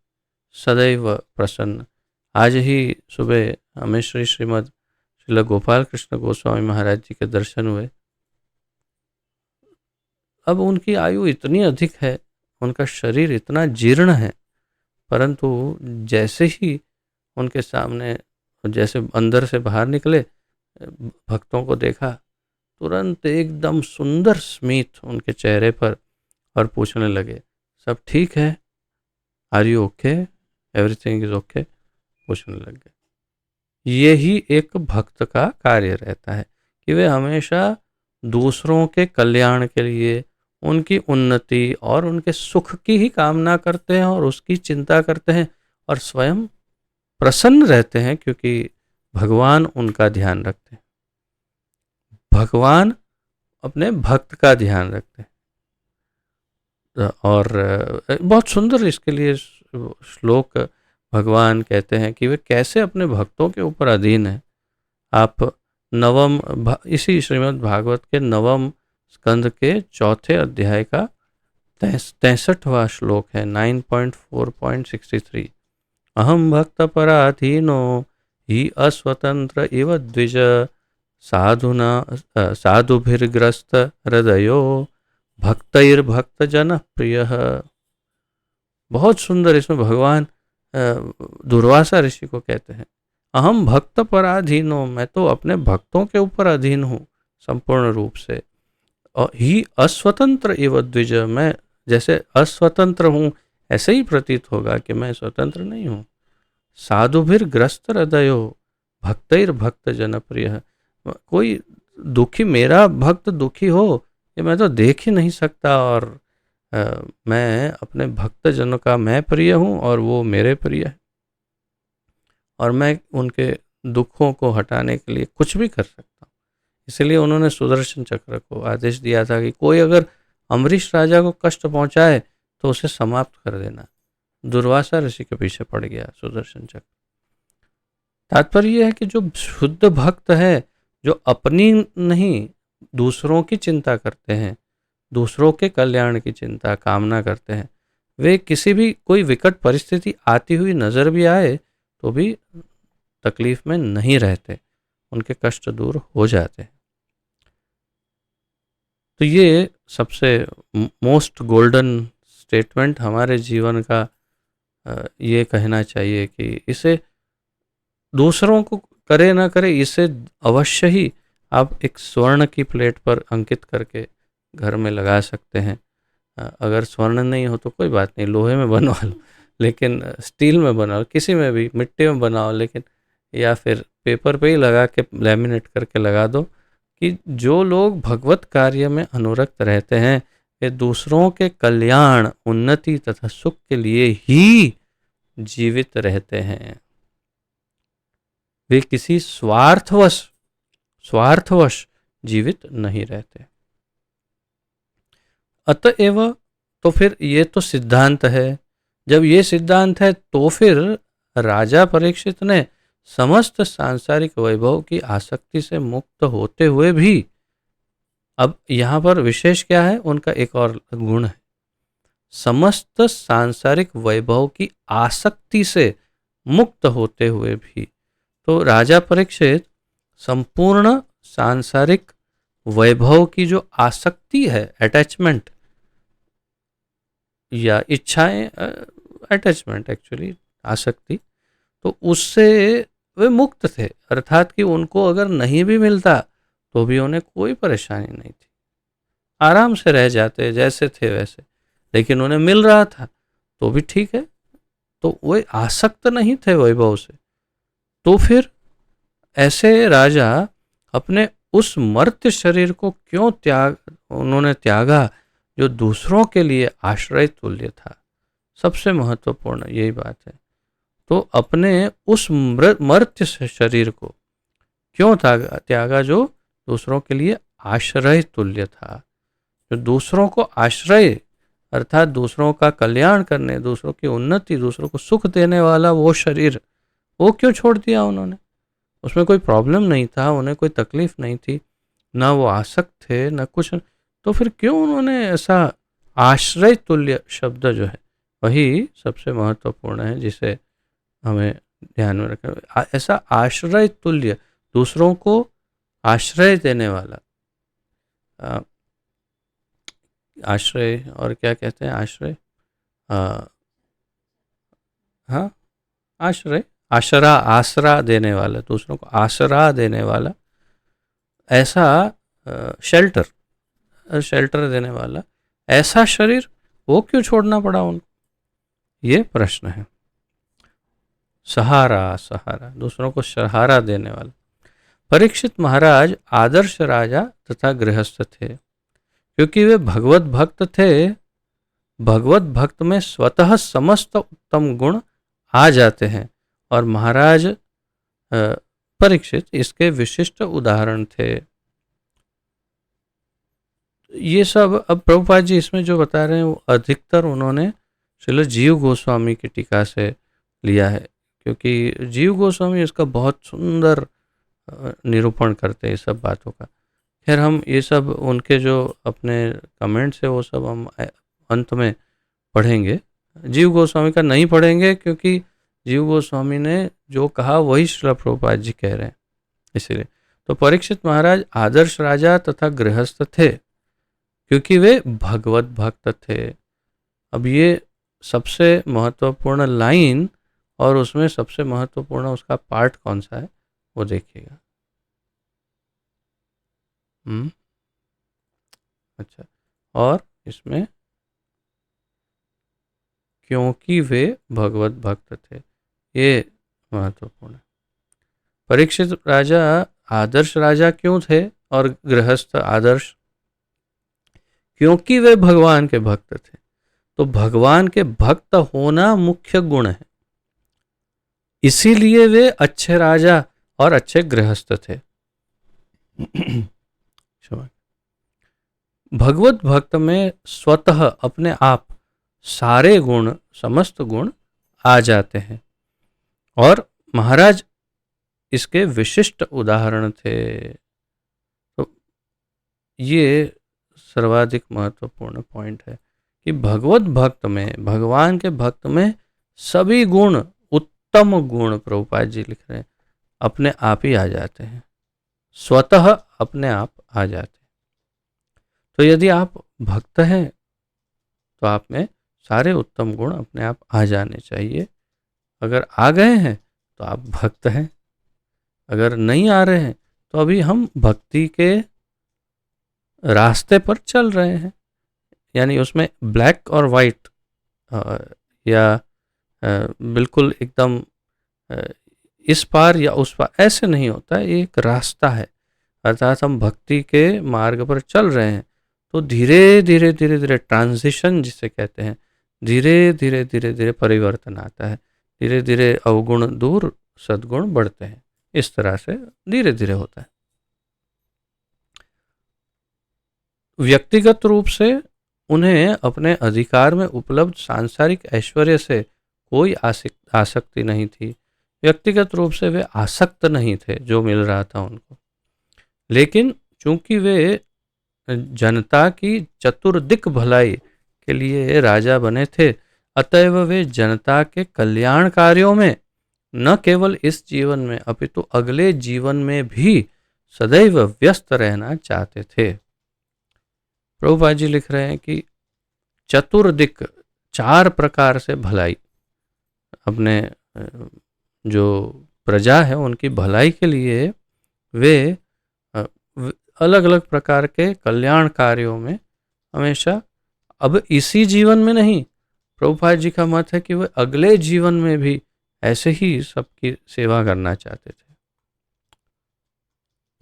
सदैव प्रसन्न। आज ही सुबह हमें श्रीमद् श्रील गोपाल कृष्ण गोस्वामी महाराज जी के दर्शन हुए। अब उनकी आयु इतनी अधिक है, उनका शरीर इतना जीर्ण है, परंतु जैसे ही उनके सामने, जैसे अंदर से बाहर निकले, भक्तों को देखा, तुरंत एकदम सुंदर स्मित उनके चेहरे पर, और पूछने लगे सब ठीक है, are you okay, everything is okay, पूछने लग गए। यही एक भक्त का कार्य रहता है कि वे हमेशा दूसरों के कल्याण के लिए, उनकी उन्नति और उनके सुख की ही कामना करते हैं और उसकी चिंता करते हैं, और स्वयं प्रसन्न रहते हैं क्योंकि भगवान उनका ध्यान रखते हैं, भगवान अपने भक्त का ध्यान रखते हैं। और बहुत सुंदर इसके लिए श्लोक भगवान कहते हैं कि वे कैसे अपने भक्तों के ऊपर अधीन हैं। आप इसी श्रीमद् भागवत के 9वें स्कंद के 4थे अध्याय का 63वां श्लोक है, 9.4.63। अहम भक्त पराधीनो ही अस्वतंत्र इव द्विज साधुभिर्ग्रस्त हृदयो भक्तैर्भक्त जन प्रिय। बहुत सुंदर इसमें भगवान दुर्वासा ऋषि को कहते हैं, अहम भक्त पराधीनो, मैं तो अपने भक्तों के ऊपर अधीन हूँ संपूर्ण रूप से। और ही अस्वतंत्र इव द्विज, मैं जैसे अस्वतंत्र हूँ ऐसे ही प्रतीत होगा कि मैं स्वतंत्र नहीं हूँ। साधुभिर्ग्रस्त हृदयो भक्तैर्भक्त जन प्रिय, कोई दुखी, मेरा भक्त दुखी हो ये मैं तो देख ही नहीं सकता, और मैं अपने भक्तजनों का मैं प्रिय हूँ और वो मेरे प्रिय है, और मैं उनके दुखों को हटाने के लिए कुछ भी कर सकता हूँ। इसलिए उन्होंने सुदर्शन चक्र को आदेश दिया था कि कोई अगर अम्बरीश राजा को कष्ट पहुंचाए तो उसे समाप्त कर देना। दुर्वासा ऋषि के पीछे पड़ गया सुदर्शन चक्र। तात्पर्य यह है कि जो शुद्ध भक्त है, जो अपनी नहीं दूसरों की चिंता करते हैं, दूसरों के कल्याण की चिंता कामना करते हैं, वे किसी भी कोई विकट परिस्थिति आती हुई नजर भी आए तो भी तकलीफ में नहीं रहते, उनके कष्ट दूर हो जाते हैं। तो ये सबसे मोस्ट गोल्डन स्टेटमेंट हमारे जीवन का ये कहना चाहिए कि इसे दूसरों को करे ना करे, इसे अवश्य ही आप एक स्वर्ण की प्लेट पर अंकित करके घर में लगा सकते हैं। अगर स्वर्ण नहीं हो तो कोई बात नहीं, लोहे में बनवा लो, लेकिन स्टील में बनाओ, किसी में भी, मिट्टी में बनाओ, लेकिन या फिर पेपर पे ही लगा के लैमिनेट करके लगा दो कि जो लोग भगवत कार्य में अनुरक्त रहते हैं वे दूसरों के कल्याण, उन्नति तथा सुख के लिए ही जीवित रहते हैं। वे किसी स्वार्थवश जीवित नहीं रहते। अतएव तो फिर ये तो सिद्धांत है। जब ये सिद्धांत है तो फिर राजा परीक्षित ने समस्त सांसारिक वैभव की आसक्ति से मुक्त होते हुए भी, अब यहाँ पर विशेष क्या है, उनका एक और गुण है, समस्त सांसारिक वैभव की आसक्ति से मुक्त होते हुए भी। तो राजा परीक्षित संपूर्ण सांसारिक वैभव की जो आसक्ति है, अटैचमेंट या इच्छाएं, अटैचमेंट एक्चुअली आसक्ति, तो उससे वे मुक्त थे। अर्थात कि उनको अगर नहीं भी मिलता तो भी उन्हें कोई परेशानी नहीं थी, आराम से रह जाते जैसे थे वैसे, लेकिन उन्हें मिल रहा था तो भी ठीक है। तो वो आसक्त नहीं थे वैभव से। तो फिर ऐसे राजा अपने उस मर्त्य शरीर को क्यों उन्होंने त्यागा जो दूसरों के लिए आश्रय तुल्य था। सबसे महत्वपूर्ण यही बात है। तो अपने उस मर्त्य शरीर को क्यों त्यागा जो दूसरों के लिए आश्रय तुल्य था। जो दूसरों को आश्रय अर्थात दूसरों का कल्याण करने, दूसरों की उन्नति, दूसरों को सुख देने वाला वो शरीर, वो क्यों छोड़ दिया उन्होंने। उसमें कोई प्रॉब्लम नहीं था, उन्हें कोई तकलीफ नहीं थी, ना वो आसक्त थे ना कुछ। तो फिर क्यों उन्होंने ऐसा आश्रय तुल्य शब्द जो है वही सबसे महत्वपूर्ण है जिसे हमें ध्यान में रखना। ऐसा आश्रय तुल्य, दूसरों को आश्रय देने वाला, आश्रय और क्या कहते हैं, आश्रय, हाँ आश्रय, आसरा, आसरा देने वाला, दूसरों को आसरा देने वाला, ऐसा शेल्टर, शेल्टर देने वाला ऐसा शरीर वो क्यों छोड़ना पड़ा उनको, ये प्रश्न है। सहारा, सहारा, दूसरों को सहारा देने वाला। परीक्षित महाराज आदर्श राजा तथा गृहस्थ थे क्योंकि वे भगवत भक्त थे। भगवत भक्त में स्वतः समस्त उत्तम गुण आ जाते हैं और महाराज परीक्षित इसके विशिष्ट उदाहरण थे। ये सब अब प्रभुपाद जी इसमें जो बता रहे हैं वो अधिकतर उन्होंने श्रील जीव गोस्वामी की टीका से लिया है, क्योंकि जीव गोस्वामी इसका बहुत सुंदर निरूपण करते हैं इस सब बातों का। खैर हम ये सब उनके जो अपने कमेंट्स है वो सब हम अंत में पढ़ेंगे। जीव गोस्वामी का नहीं पढ़ेंगे क्योंकि जीव गोस्वामी ने जो कहा वही श्रील प्रभुपाद जी कह रहे हैं, इसलिए। तो परीक्षित महाराज आदर्श राजा तथा गृहस्थ थे क्योंकि वे भगवत भक्त थे। अब ये सबसे महत्वपूर्ण लाइन और उसमें सबसे महत्वपूर्ण उसका पार्ट कौन सा है वो देखिएगा। अच्छा, और इसमें क्योंकि वे भगवत भक्त थे, ये महत्वपूर्ण है। परीक्षित राजा आदर्श राजा क्यों थे और गृहस्थ आदर्श, क्योंकि वे भगवान के भक्त थे। तो भगवान के भक्त होना मुख्य गुण है, इसीलिए वे अच्छे राजा और अच्छे गृहस्थ थे। भगवत भक्त में स्वतः अपने आप सारे गुण, समस्त गुण आ जाते हैं और महाराज इसके विशिष्ट उदाहरण थे। तो ये सर्वाधिक महत्वपूर्ण पॉइंट है कि भगवत भक्त में, भगवान के भक्त में सभी गुण, उत्तम गुण, प्रभुपाद जी लिख रहे हैं, अपने आप ही आ जाते हैं, स्वतः अपने आप आ जाते हैं। तो यदि आप भक्त हैं तो आप में सारे उत्तम गुण अपने आप आ जाने चाहिए। अगर आ गए हैं तो आप भक्त हैं, अगर नहीं आ रहे हैं तो अभी हम भक्ति के रास्ते पर चल रहे हैं। यानी उसमें ब्लैक और वाइट या बिल्कुल एकदम इस पार या उस पार ऐसे नहीं होता, ये एक रास्ता है। अर्थात हम भक्ति के मार्ग पर चल रहे हैं तो धीरे धीरे धीरे धीरे ट्रांजिशन जिसे कहते हैं, धीरे धीरे धीरे धीरे परिवर्तन आता है, धीरे धीरे अवगुण दूर सद्गुण बढ़ते हैं, इस तरह से धीरे धीरे होता है। व्यक्तिगत रूप से उन्हें अपने अधिकार में उपलब्ध सांसारिक ऐश्वर्य से कोई आसक्ति नहीं थी। व्यक्तिगत रूप से वे आसक्त नहीं थे जो मिल रहा था उनको, लेकिन चूंकि वे जनता की चतुर्दिक भलाई के लिए राजा बने थे, अतएव वे जनता के कल्याण कार्यों में न केवल इस जीवन में अपितु अगले जीवन में भी सदैव व्यस्त रहना चाहते थे। प्रभुपाद जी लिख रहे हैं कि चतुर्दिक, चार प्रकार से भलाई, अपने जो प्रजा है उनकी भलाई के लिए वे अलग अलग प्रकार के कल्याण कार्यों में हमेशा, अब इसी जीवन में नहीं, प्रभुपाद जी का मत है कि वे अगले जीवन में भी ऐसे ही सबकी सेवा करना चाहते थे।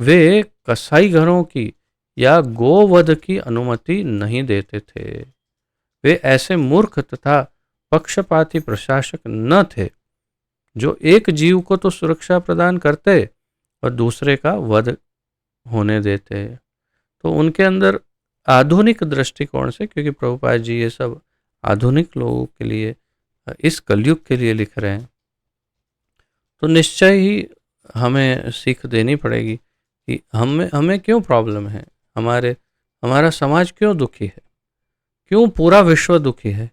वे कसाई घरों की या गोवध की अनुमति नहीं देते थे। वे ऐसे मूर्ख तथा पक्षपाती प्रशासक न थे जो एक जीव को तो सुरक्षा प्रदान करते और दूसरे का वध होने देते। तो उनके अंदर आधुनिक दृष्टिकोण से, क्योंकि प्रभुपाद जी ये सब आधुनिक लोगों के लिए, इस कलयुग के लिए लिख रहे हैं, तो निश्चय ही हमें सीख देनी पड़ेगी कि हमें क्यों प्रॉब्लम है, हमारा समाज क्यों दुखी है, क्यों पूरा विश्व दुखी है।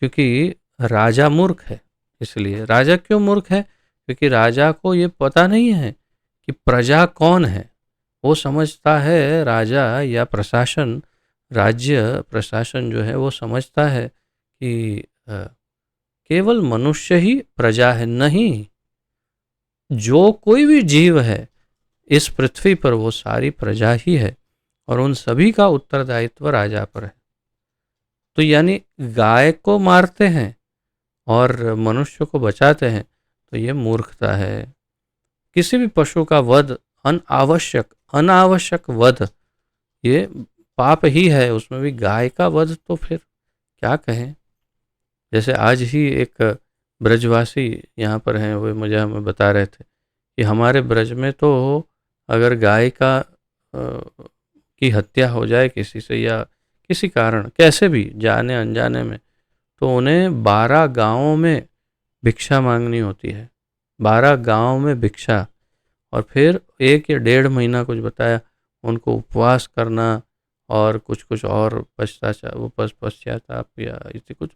क्योंकि राजा मूर्ख है। इसलिए राजा क्यों मूर्ख है? क्योंकि राजा को ये पता नहीं है कि प्रजा कौन है। वो समझता है, राजा या प्रशासन, राज्य प्रशासन जो है वो समझता है कि केवल मनुष्य ही प्रजा है। नहीं, जो कोई भी जीव है इस पृथ्वी पर वो सारी प्रजा ही है और उन सभी का उत्तरदायित्व राजा पर है। तो यानी गाय को मारते हैं और मनुष्य को बचाते हैं, तो ये मूर्खता है। किसी भी पशु का वध अनावश्यक वध ये पाप ही है। उसमें भी गाय का वध तो फिर क्या कहें। जैसे आज ही एक ब्रजवासी यहाँ पर हैं, वो मुझे हमें बता रहे थे कि हमारे ब्रज में तो अगर गाय का की हत्या हो जाए किसी से या किसी कारण कैसे भी जाने अनजाने में, तो उन्हें 12 गांवों में भिक्षा मांगनी होती है। 12 गांव में भिक्षा, और फिर 1 या 1.5 महीना कुछ बताया उनको उपवास करना और कुछ और पश्चाताप या इसी कुछ,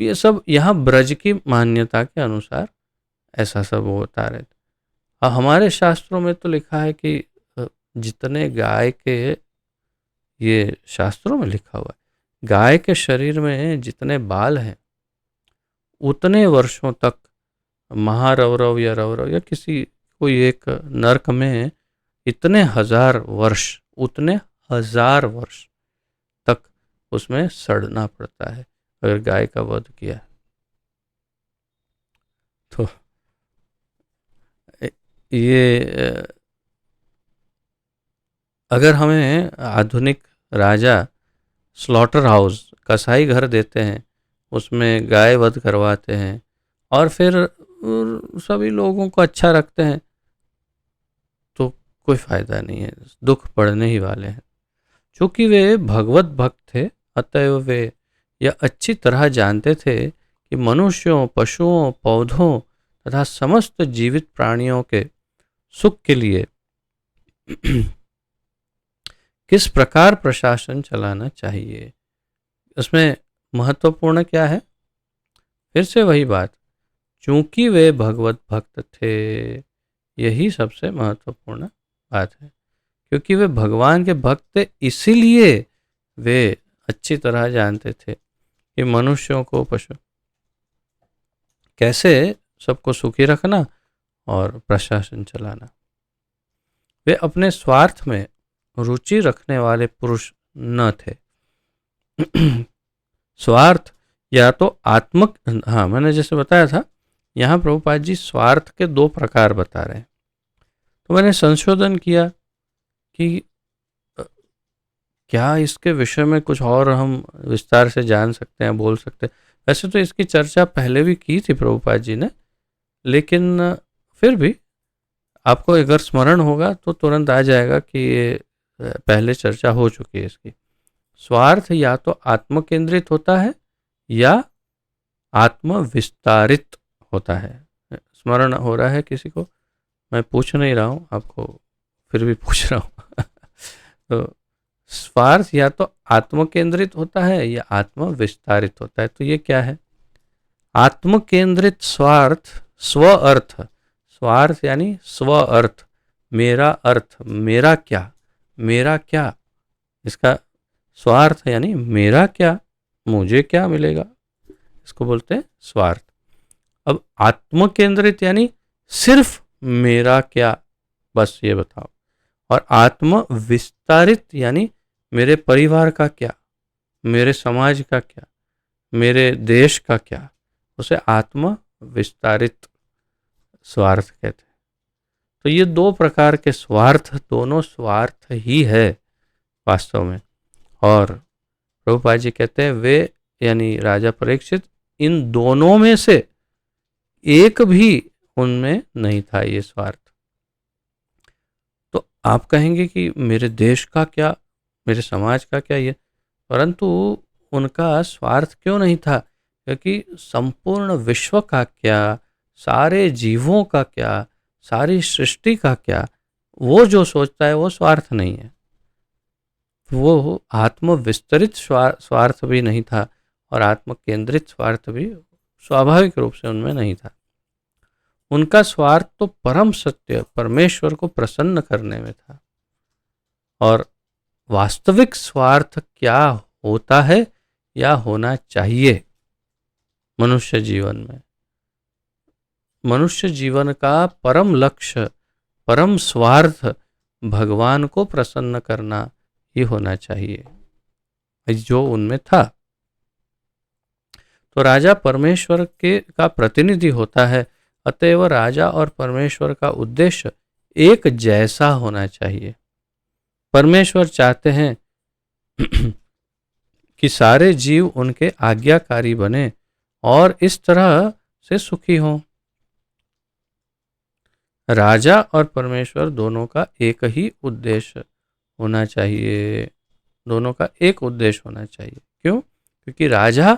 ये सब यहाँ ब्रज की मान्यता के अनुसार ऐसा सब वो बता रहे थे। हमारे शास्त्रों में तो लिखा है कि जितने गाय के, ये शास्त्रों में लिखा हुआ है, गाय के शरीर में जितने बाल हैं उतने वर्षों तक महारौरव या रौरव या किसी कोई एक नरक में उतने हजार वर्ष तक उसमें सड़ना पड़ता है अगर गाय का वध किया। तो ये अगर हमें आधुनिक राजा स्लॉटर हाउस, कसाई घर देते हैं, उसमें गाय वध करवाते हैं और फिर सभी लोगों को अच्छा रखते हैं, तो कोई फायदा नहीं है, दुख पड़ने ही वाले हैं। चूँकि वे भगवत भक्त थे, अतएव वे यह अच्छी तरह जानते थे कि मनुष्यों, पशुओं, पौधों तथा समस्त जीवित प्राणियों के सुख के लिए किस प्रकार प्रशासन चलाना चाहिए। उसमें महत्वपूर्ण क्या है? फिर से वही बात, चूंकि वे भगवत भक्त थे, यही सबसे महत्वपूर्ण बात है। क्योंकि वे भगवान के भक्त थे, इसीलिए वे अच्छी तरह जानते थे कि मनुष्यों को, पशु कैसे सबको सुखी रखना और प्रशासन चलाना। वे अपने स्वार्थ में रुचि रखने वाले पुरुष न थे। स्वार्थ या तो आत्मक, हाँ मैंने जैसे बताया था, यहाँ प्रभुपाद जी स्वार्थ के 2 प्रकार बता रहे हैं। तो मैंने संशोधन किया कि क्या इसके विषय में कुछ और हम विस्तार से जान सकते हैं, बोल सकते हैं। वैसे तो इसकी चर्चा पहले भी की थी प्रभुपाद जी ने, लेकिन फिर भी आपको अगर स्मरण होगा तो तुरंत आ जाएगा कि ये पहले चर्चा हो चुकी है इसकी। स्वार्थ या तो आत्म केंद्रित होता है या आत्म विस्तारित होता है। स्मरण हो रहा है किसी को? मैं पूछ नहीं रहा हूँ आपको, फिर भी पूछ रहा हूँ। तो स्वार्थ या तो आत्म केंद्रित होता है या आत्म विस्तारित होता है। तो ये क्या है? आत्म केंद्रित स्वार्थ, स्व अर्थ, स्वार्थ यानी स्व अर्थ, मेरा अर्थ, मेरा क्या, मेरा क्या, इसका स्वार्थ यानी मेरा क्या, मुझे क्या मिलेगा, इसको बोलते हैं स्वार्थ। अब आत्म केंद्रित यानी सिर्फ मेरा क्या, बस ये बताओ। और आत्म विस्तारित यानी मेरे परिवार का क्या, मेरे समाज का क्या, मेरे देश का क्या, उसे आत्म विस्तारित स्वार्थ कहते हैं। तो ये दो प्रकार के स्वार्थ, दोनों स्वार्थ ही है वास्तव में। और प्रभुपाद जी कहते हैं वे यानी राजा परीक्षित इन दोनों में से एक भी उनमें नहीं था ये स्वार्थ। तो आप कहेंगे कि मेरे देश का क्या, मेरे समाज का क्या, ये परंतु उनका स्वार्थ क्यों नहीं था, क्योंकि संपूर्ण विश्व का क्या, सारे जीवों का क्या, सारी सृष्टि का क्या, वो जो सोचता है वो स्वार्थ नहीं है। वो आत्म विस्तरित स्वार्थ भी नहीं था और आत्म केंद्रित स्वार्थ भी स्वाभाविक रूप से उनमें नहीं था। उनका स्वार्थ तो परम सत्य परमेश्वर को प्रसन्न करने में था। और वास्तविक स्वार्थ क्या होता है या होना चाहिए मनुष्य जीवन में, मनुष्य जीवन का परम लक्ष्य, परम स्वार्थ भगवान को प्रसन्न करना ही होना चाहिए, जो उनमें था। तो राजा परमेश्वर के का प्रतिनिधि होता है, अतएव राजा और परमेश्वर का उद्देश्य एक जैसा होना चाहिए। परमेश्वर चाहते हैं कि सारे जीव उनके आज्ञाकारी बने और इस तरह से सुखी हों। राजा और परमेश्वर दोनों का एक ही उद्देश्य होना चाहिए, दोनों का एक उद्देश्य होना चाहिए। क्यों? क्योंकि राजा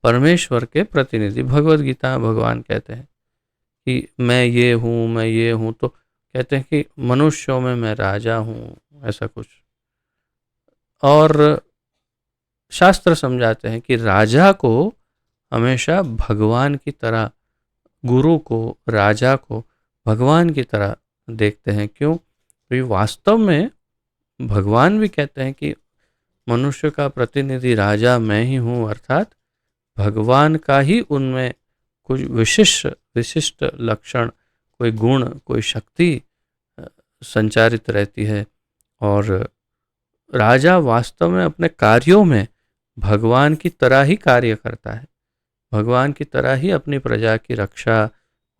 परमेश्वर के प्रतिनिधि, भगवद गीता में भगवान कहते हैं कि मैं ये हूँ, मैं ये हूँ, तो कहते हैं कि मनुष्यों में मैं राजा हूँ, ऐसा कुछ। और शास्त्र समझाते हैं कि राजा को हमेशा भगवान की तरह, गुरु को, राजा को भगवान की तरह देखते हैं। क्यों? तो वास्तव में भगवान भी कहते हैं कि मनुष्य का प्रतिनिधि राजा मैं ही हूँ, अर्थात भगवान का ही उनमें कुछ विशिष्ट लक्षण, कोई गुण, कोई शक्ति संचारित रहती है। और राजा वास्तव में अपने कार्यों में भगवान की तरह ही कार्य करता है, भगवान की तरह ही अपनी प्रजा की रक्षा,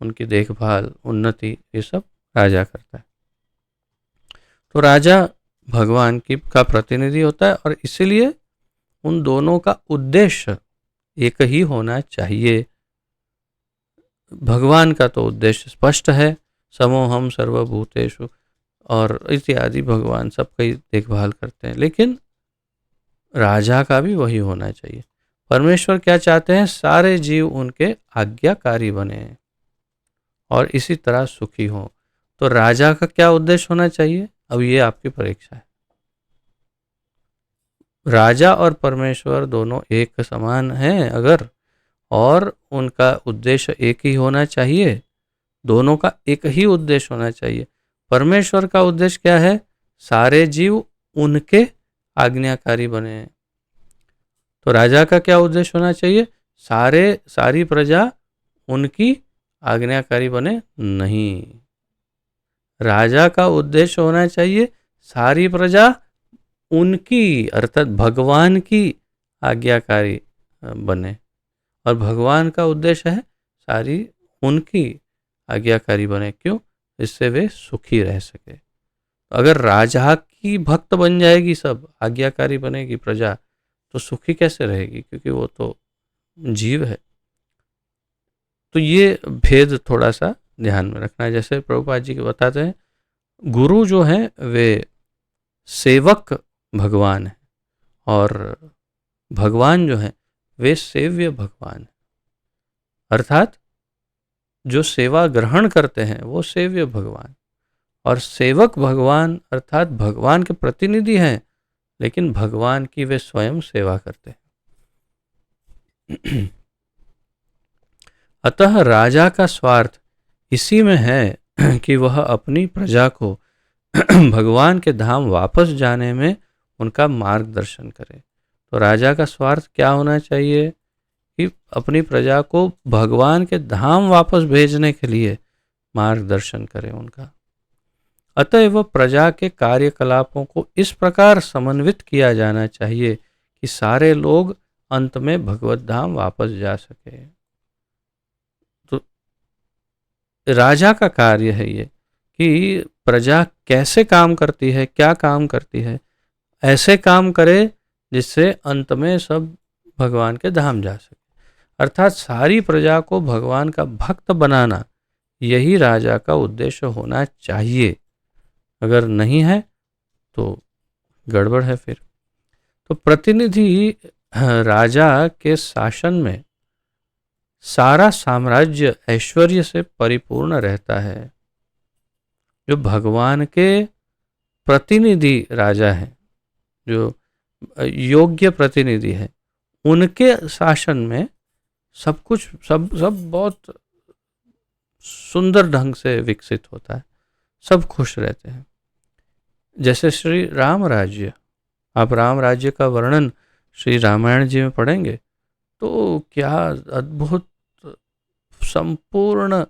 उनकी देखभाल, उन्नति, ये सब राजा करता है। तो राजा भगवान का प्रतिनिधि होता है और इसीलिए उन दोनों का उद्देश्य एक ही होना चाहिए। भगवान का तो उद्देश्य स्पष्ट है, समोहम सर्वभूतेषु और इत्यादि, भगवान सबकी देखभाल करते हैं, लेकिन राजा का भी वही होना चाहिए। परमेश्वर क्या चाहते हैं? सारे जीव उनके आज्ञाकारी बने और इसी तरह सुखी हों। तो राजा का क्या उद्देश्य होना चाहिए? अब ये आपकी परीक्षा है। राजा और परमेश्वर दोनों एक समान हैं अगर, और उनका उद्देश्य एक ही होना चाहिए, दोनों का एक ही उद्देश्य होना चाहिए। परमेश्वर का उद्देश्य क्या है? सारे जीव उनके आज्ञाकारी बने। तो राजा का क्या उद्देश्य होना चाहिए? सारी प्रजा उनकी आज्ञाकारी बने नहीं। राजा का उद्देश्य होना चाहिए सारी प्रजा उनकी, अर्थात भगवान की आज्ञाकारी बने, और भगवान का उद्देश्य है सारी उनकी आज्ञाकारी बने। क्यों? इससे वे सुखी रह सके। अगर राजा की भक्त बन जाएगी, सब आज्ञाकारी बनेगी प्रजा, तो सुखी कैसे रहेगी? क्योंकि वो तो जीव है। तो ये भेद थोड़ा सा ध्यान में रखना है। जैसे प्रभुपाद जी के बताते हैं, गुरु जो हैं वे सेवक भगवान है और भगवान जो है वे सेव्य भगवान है, अर्थात जो सेवा ग्रहण करते हैं वो सेव्य भगवान, और सेवक भगवान अर्थात भगवान के प्रतिनिधि हैं, लेकिन भगवान की वे स्वयं सेवा करते हैं। अतः राजा का स्वार्थ इसी में है कि वह अपनी प्रजा को भगवान के धाम वापस जाने में उनका मार्गदर्शन करे। तो राजा का स्वार्थ क्या होना चाहिए? कि अपनी प्रजा को भगवान के धाम वापस भेजने के लिए मार्गदर्शन करे उनका। अतएव प्रजा के कार्यकलापों को इस प्रकार समन्वित किया जाना चाहिए कि सारे लोग अंत में भगवत धाम वापस जा सके। तो राजा का कार्य है ये कि प्रजा कैसे काम करती है, क्या काम करती है, ऐसे काम करे जिससे अंत में सब भगवान के धाम जा सके। अर्थात सारी प्रजा को भगवान का भक्त बनाना, यही राजा का उद्देश्य होना चाहिए। अगर नहीं है तो गड़बड़ है फिर। तो प्रतिनिधि राजा के शासन में सारा साम्राज्य ऐश्वर्य से परिपूर्ण रहता है। जो भगवान के प्रतिनिधि राजा हैं, जो योग्य प्रतिनिधि है, उनके शासन में सब कुछ सब बहुत सुंदर ढंग से विकसित होता है, सब खुश रहते हैं। जैसे श्री राम राज्य, आप राम राज्य का वर्णन श्री रामायण जी में पढ़ेंगे तो क्या अद्भुत संपूर्ण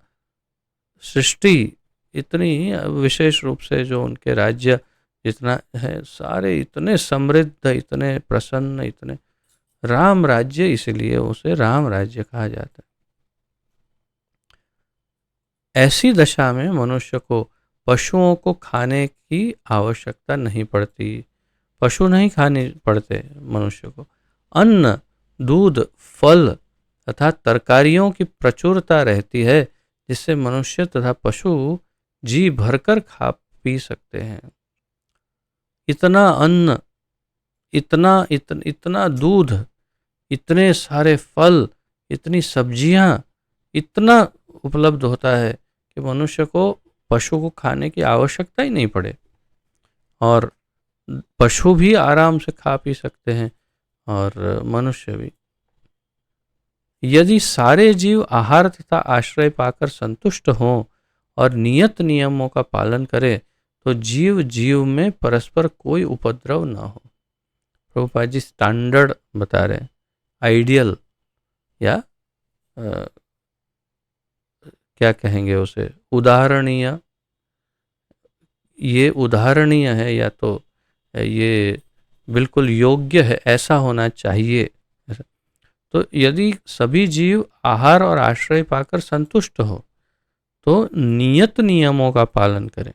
सृष्टि, इतनी विशेष रूप से जो उनके राज्य जितना है, सारे इतने समृद्ध, इतने प्रसन्न, इतने राम राज्य, इसलिए उसे राम राज्य कहा जाता है। ऐसी दशा में मनुष्य को पशुओं को खाने की आवश्यकता नहीं पड़ती। पशु नहीं खाने पड़ते मनुष्य को। अन्न, दूध, फल तथा तरकारियों की प्रचुरता रहती है, जिससे मनुष्य तथा पशु जी भरकर खा पी सकते हैं। इतना अन्न, इतना दूध, इतने सारे फल, इतनी सब्जियां, इतना उपलब्ध होता है कि मनुष्य को पशु को खाने की आवश्यकता ही नहीं पड़े, और पशु भी आराम से खा पी सकते हैं और मनुष्य भी। यदि सारे जीव आहार तथा आश्रय पाकर संतुष्ट हों और नियत नियमों का पालन करें तो जीव जीव में परस्पर कोई उपद्रव न हो। प्रभुपाद जी स्टैंडर्ड बता रहे हैं, आइडियल, या क्या कहेंगे उसे, उदाहरणीय। ये उदाहरणीय है या तो ये बिल्कुल योग्य है, ऐसा होना चाहिए। तो यदि सभी जीव आहार और आश्रय पाकर संतुष्ट हो तो नियत नियमों का पालन करें,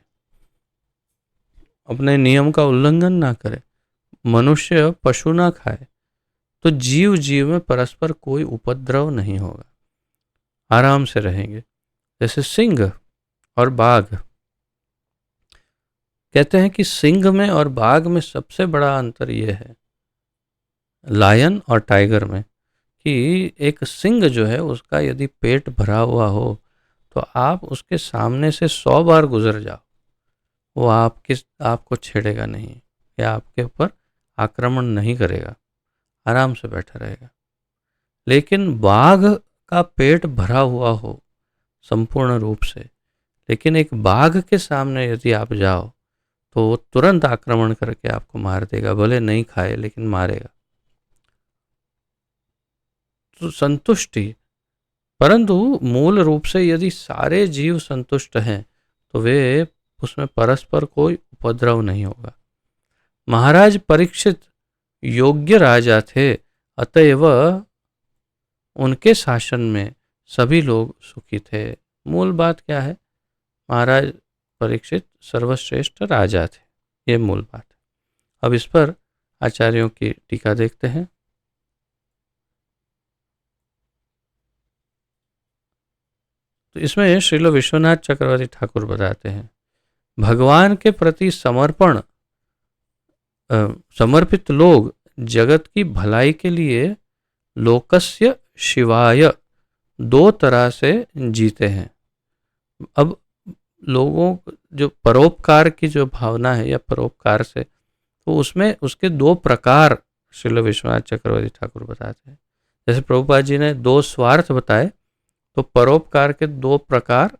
अपने नियम का उल्लंघन ना करें, मनुष्य पशु ना खाए, तो जीव जीव में परस्पर कोई उपद्रव नहीं होगा, आराम से रहेंगे। जैसे सिंह और बाघ, कहते हैं कि सिंह में और बाघ में सबसे बड़ा अंतर यह है, लायन और टाइगर में, कि एक सिंह जो है उसका यदि पेट भरा हुआ हो तो आप उसके सामने से 100 बार गुजर जाओ, वो आपको छेड़ेगा नहीं या आपके ऊपर आक्रमण नहीं करेगा, आराम से बैठा रहेगा। लेकिन बाघ का पेट भरा हुआ हो संपूर्ण रूप से, लेकिन एक बाघ के सामने यदि आप जाओ तो वो तुरंत आक्रमण करके आपको मार देगा, भले नहीं खाए लेकिन मारेगा। तो संतुष्टि, परंतु मूल रूप से यदि सारे जीव संतुष्ट हैं तो वे उसमें परस्पर कोई उपद्रव नहीं होगा। महाराज परीक्षित योग्य राजा थे, अतएव उनके शासन में सभी लोग सुखी थे। मूल बात क्या है? महाराज परीक्षित सर्वश्रेष्ठ राजा थे, ये मूल बात है। अब इस पर आचार्यों की टीका देखते हैं। तो इसमें श्रील विश्वनाथ चक्रवर्ती ठाकुर बताते हैं, भगवान के प्रति समर्पित लोग जगत की भलाई के लिए लोकस्य शिवाय 2 तरह से जीते हैं। अब लोगों जो परोपकार की जो भावना है या परोपकार से, तो उसमें उसके 2 प्रकार श्रील विश्वनाथ चक्रवर्ती ठाकुर बताते हैं। जैसे प्रभुपाद जी ने 2 स्वार्थ बताए, तो परोपकार के 2 प्रकार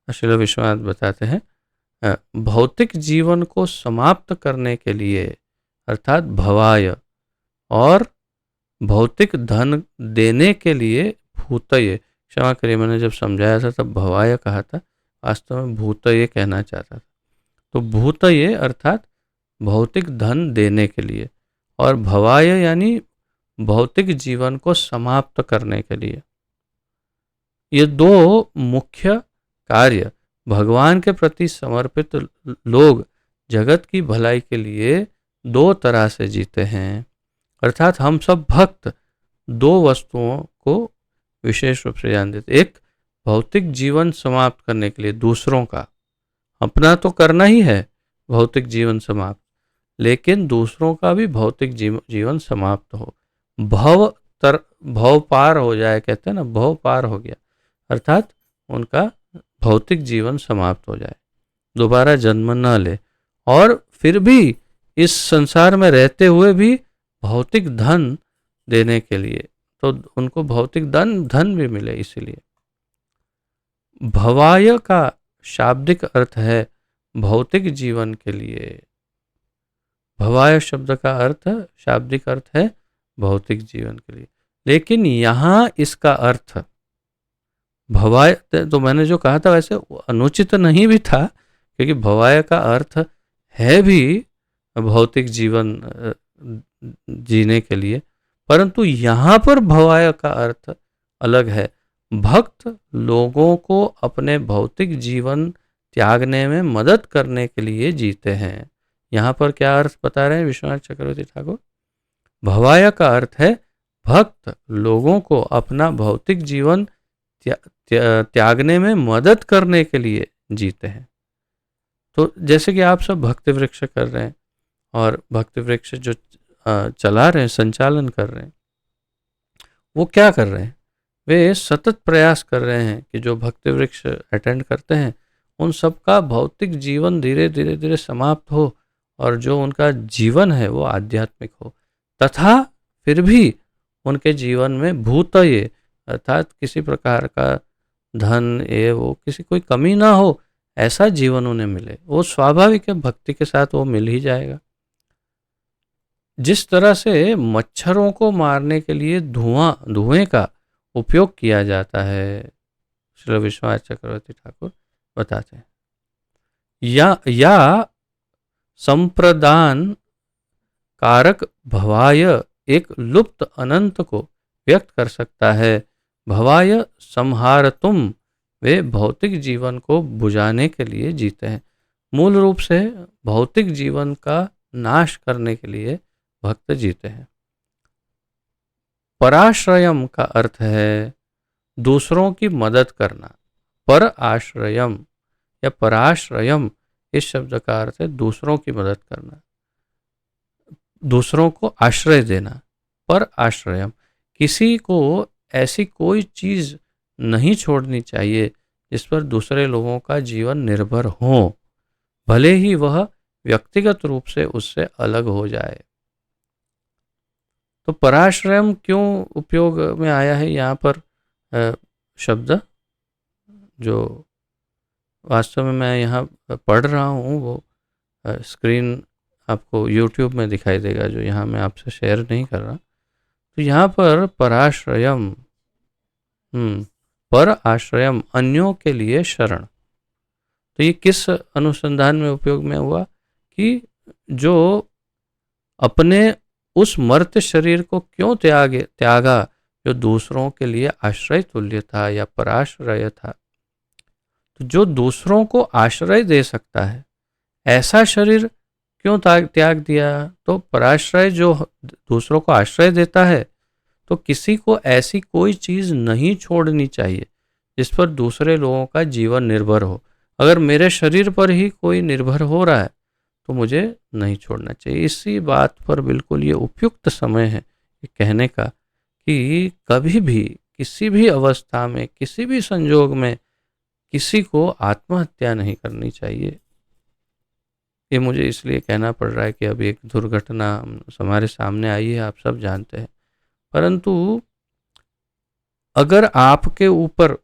श्रील विश्वनाथ बताते हैं। भौतिक जीवन को समाप्त करने के लिए अर्थात भवाय, और भौतिक धन देने के लिए भूतय। क्षमा करिए, मैंने जब समझाया था तब भवाय कहा था, वास्तव में भूतय कहना चाहता था। तो भूतये अर्थात भौतिक धन देने के लिए, और भवाय यानी भौतिक जीवन को समाप्त करने के लिए। ये दो मुख्य कार्य भगवान के प्रति समर्पित लोग जगत की भलाई के लिए दो तरह से जीते हैं। अर्थात हम सब भक्त दो वस्तुओं को विशेष रूप से ध्यान देते। एक, भौतिक जीवन समाप्त करने के लिए दूसरों का, अपना तो करना ही है भौतिक जीवन समाप्त, लेकिन दूसरों का भी भौतिक जीवन समाप्त हो, भव पार हो जाए, कहते हैं ना, भव पार हो गया, अर्थात उनका भौतिक जीवन समाप्त हो जाए, दोबारा जन्म न ले, और फिर भी इस संसार में रहते हुए भी भौतिक धन देने के लिए, तो उनको भौतिक धन भी मिले। इसीलिए भवाय का शाब्दिक अर्थ है भौतिक जीवन के लिए। भवाय शब्द का अर्थ, शाब्दिक अर्थ है भौतिक जीवन के लिए, लेकिन यहाँ इसका अर्थ भवाय, तो मैंने जो कहा था वैसे अनुचित नहीं भी था, क्योंकि भवाय का अर्थ है भी भौतिक जीवन जीने के लिए, परंतु यहाँ पर भवाय का अर्थ अलग है। भक्त लोगों को अपने भौतिक जीवन त्यागने में मदद करने के लिए जीते हैं। यहाँ पर क्या अर्थ बता रहे हैं विश्वनाथ चक्रवर्ती ठाकुर? भवाय का अर्थ है भक्त लोगों को अपना भौतिक जीवन त्यागने में मदद करने के लिए जीते हैं। तो जैसे कि आप सब भक्ति वृक्ष कर रहे हैं, और भक्ति वृक्ष जो चला रहे हैं, संचालन कर रहे हैं, वो क्या कर रहे हैं? वे सतत प्रयास कर रहे हैं कि जो भक्ति वृक्ष अटेंड करते हैं उन सबका भौतिक जीवन धीरे धीरे समाप्त हो, और जो उनका जीवन है वो आध्यात्मिक हो, तथा फिर भी उनके जीवन में भूतये अर्थात किसी प्रकार का धन वो किसी कोई कमी ना हो, ऐसा जीवन उन्हें मिले। वो स्वाभाविक है, भक्ति के साथ वो मिल ही जाएगा। जिस तरह से मच्छरों को मारने के लिए धुएं का उपयोग किया जाता है, श्री विश्वनाथ चक्रवर्ती ठाकुर बताते हैं, या संप्रदान कारक भवाय एक लुप्त अनंत को व्यक्त कर सकता है। भवाय संहार तुम, वे भौतिक जीवन को बुझाने के लिए जीते हैं। मूल रूप से भौतिक जीवन का नाश करने के लिए भक्त जीते हैं। पराश्रयम का अर्थ है दूसरों की मदद करना। पर आश्रयम या पराश्रयम, इस शब्द का अर्थ है दूसरों की मदद करना, दूसरों को आश्रय देना। पर आश्रयम, किसी को ऐसी कोई चीज नहीं छोड़नी चाहिए जिस पर दूसरे लोगों का जीवन निर्भर हो, भले ही वह व्यक्तिगत रूप से उससे अलग हो जाए। तो पराश्रयम क्यों उपयोग में आया है यहाँ पर शब्द, जो वास्तव में मैं यहाँ पढ़ रहा हूँ वो स्क्रीन आपको YouTube में दिखाई देगा, जो यहाँ मैं आपसे शेयर नहीं कर रहा। तो यहाँ पर पराश्रयम, पर आश्रयम, अन्यों के लिए शरण। तो ये किस अनुसंधान में उपयोग में हुआ कि जो अपने उस मर्त्य शरीर को क्यों त्यागा जो दूसरों के लिए आश्रय तुल्य था या पराश्रय था। तो जो दूसरों को आश्रय दे सकता है ऐसा शरीर क्यों त्याग दिया? तो पराश्रय जो दूसरों को आश्रय देता है, तो किसी को ऐसी कोई चीज़ नहीं छोड़नी चाहिए जिस पर दूसरे लोगों का जीवन निर्भर हो। अगर मेरे शरीर पर ही कोई निर्भर हो रहा है तो मुझे नहीं छोड़ना चाहिए। इसी बात पर बिल्कुल ये उपयुक्त समय है कहने का कि कभी भी किसी भी अवस्था में किसी भी संजोग में किसी को आत्महत्या नहीं करनी चाहिए। ये मुझे इसलिए कहना पड़ रहा है कि अभी एक दुर्घटना हमारे सामने आई है, आप सब जानते हैं। परंतु अगर आपके ऊपर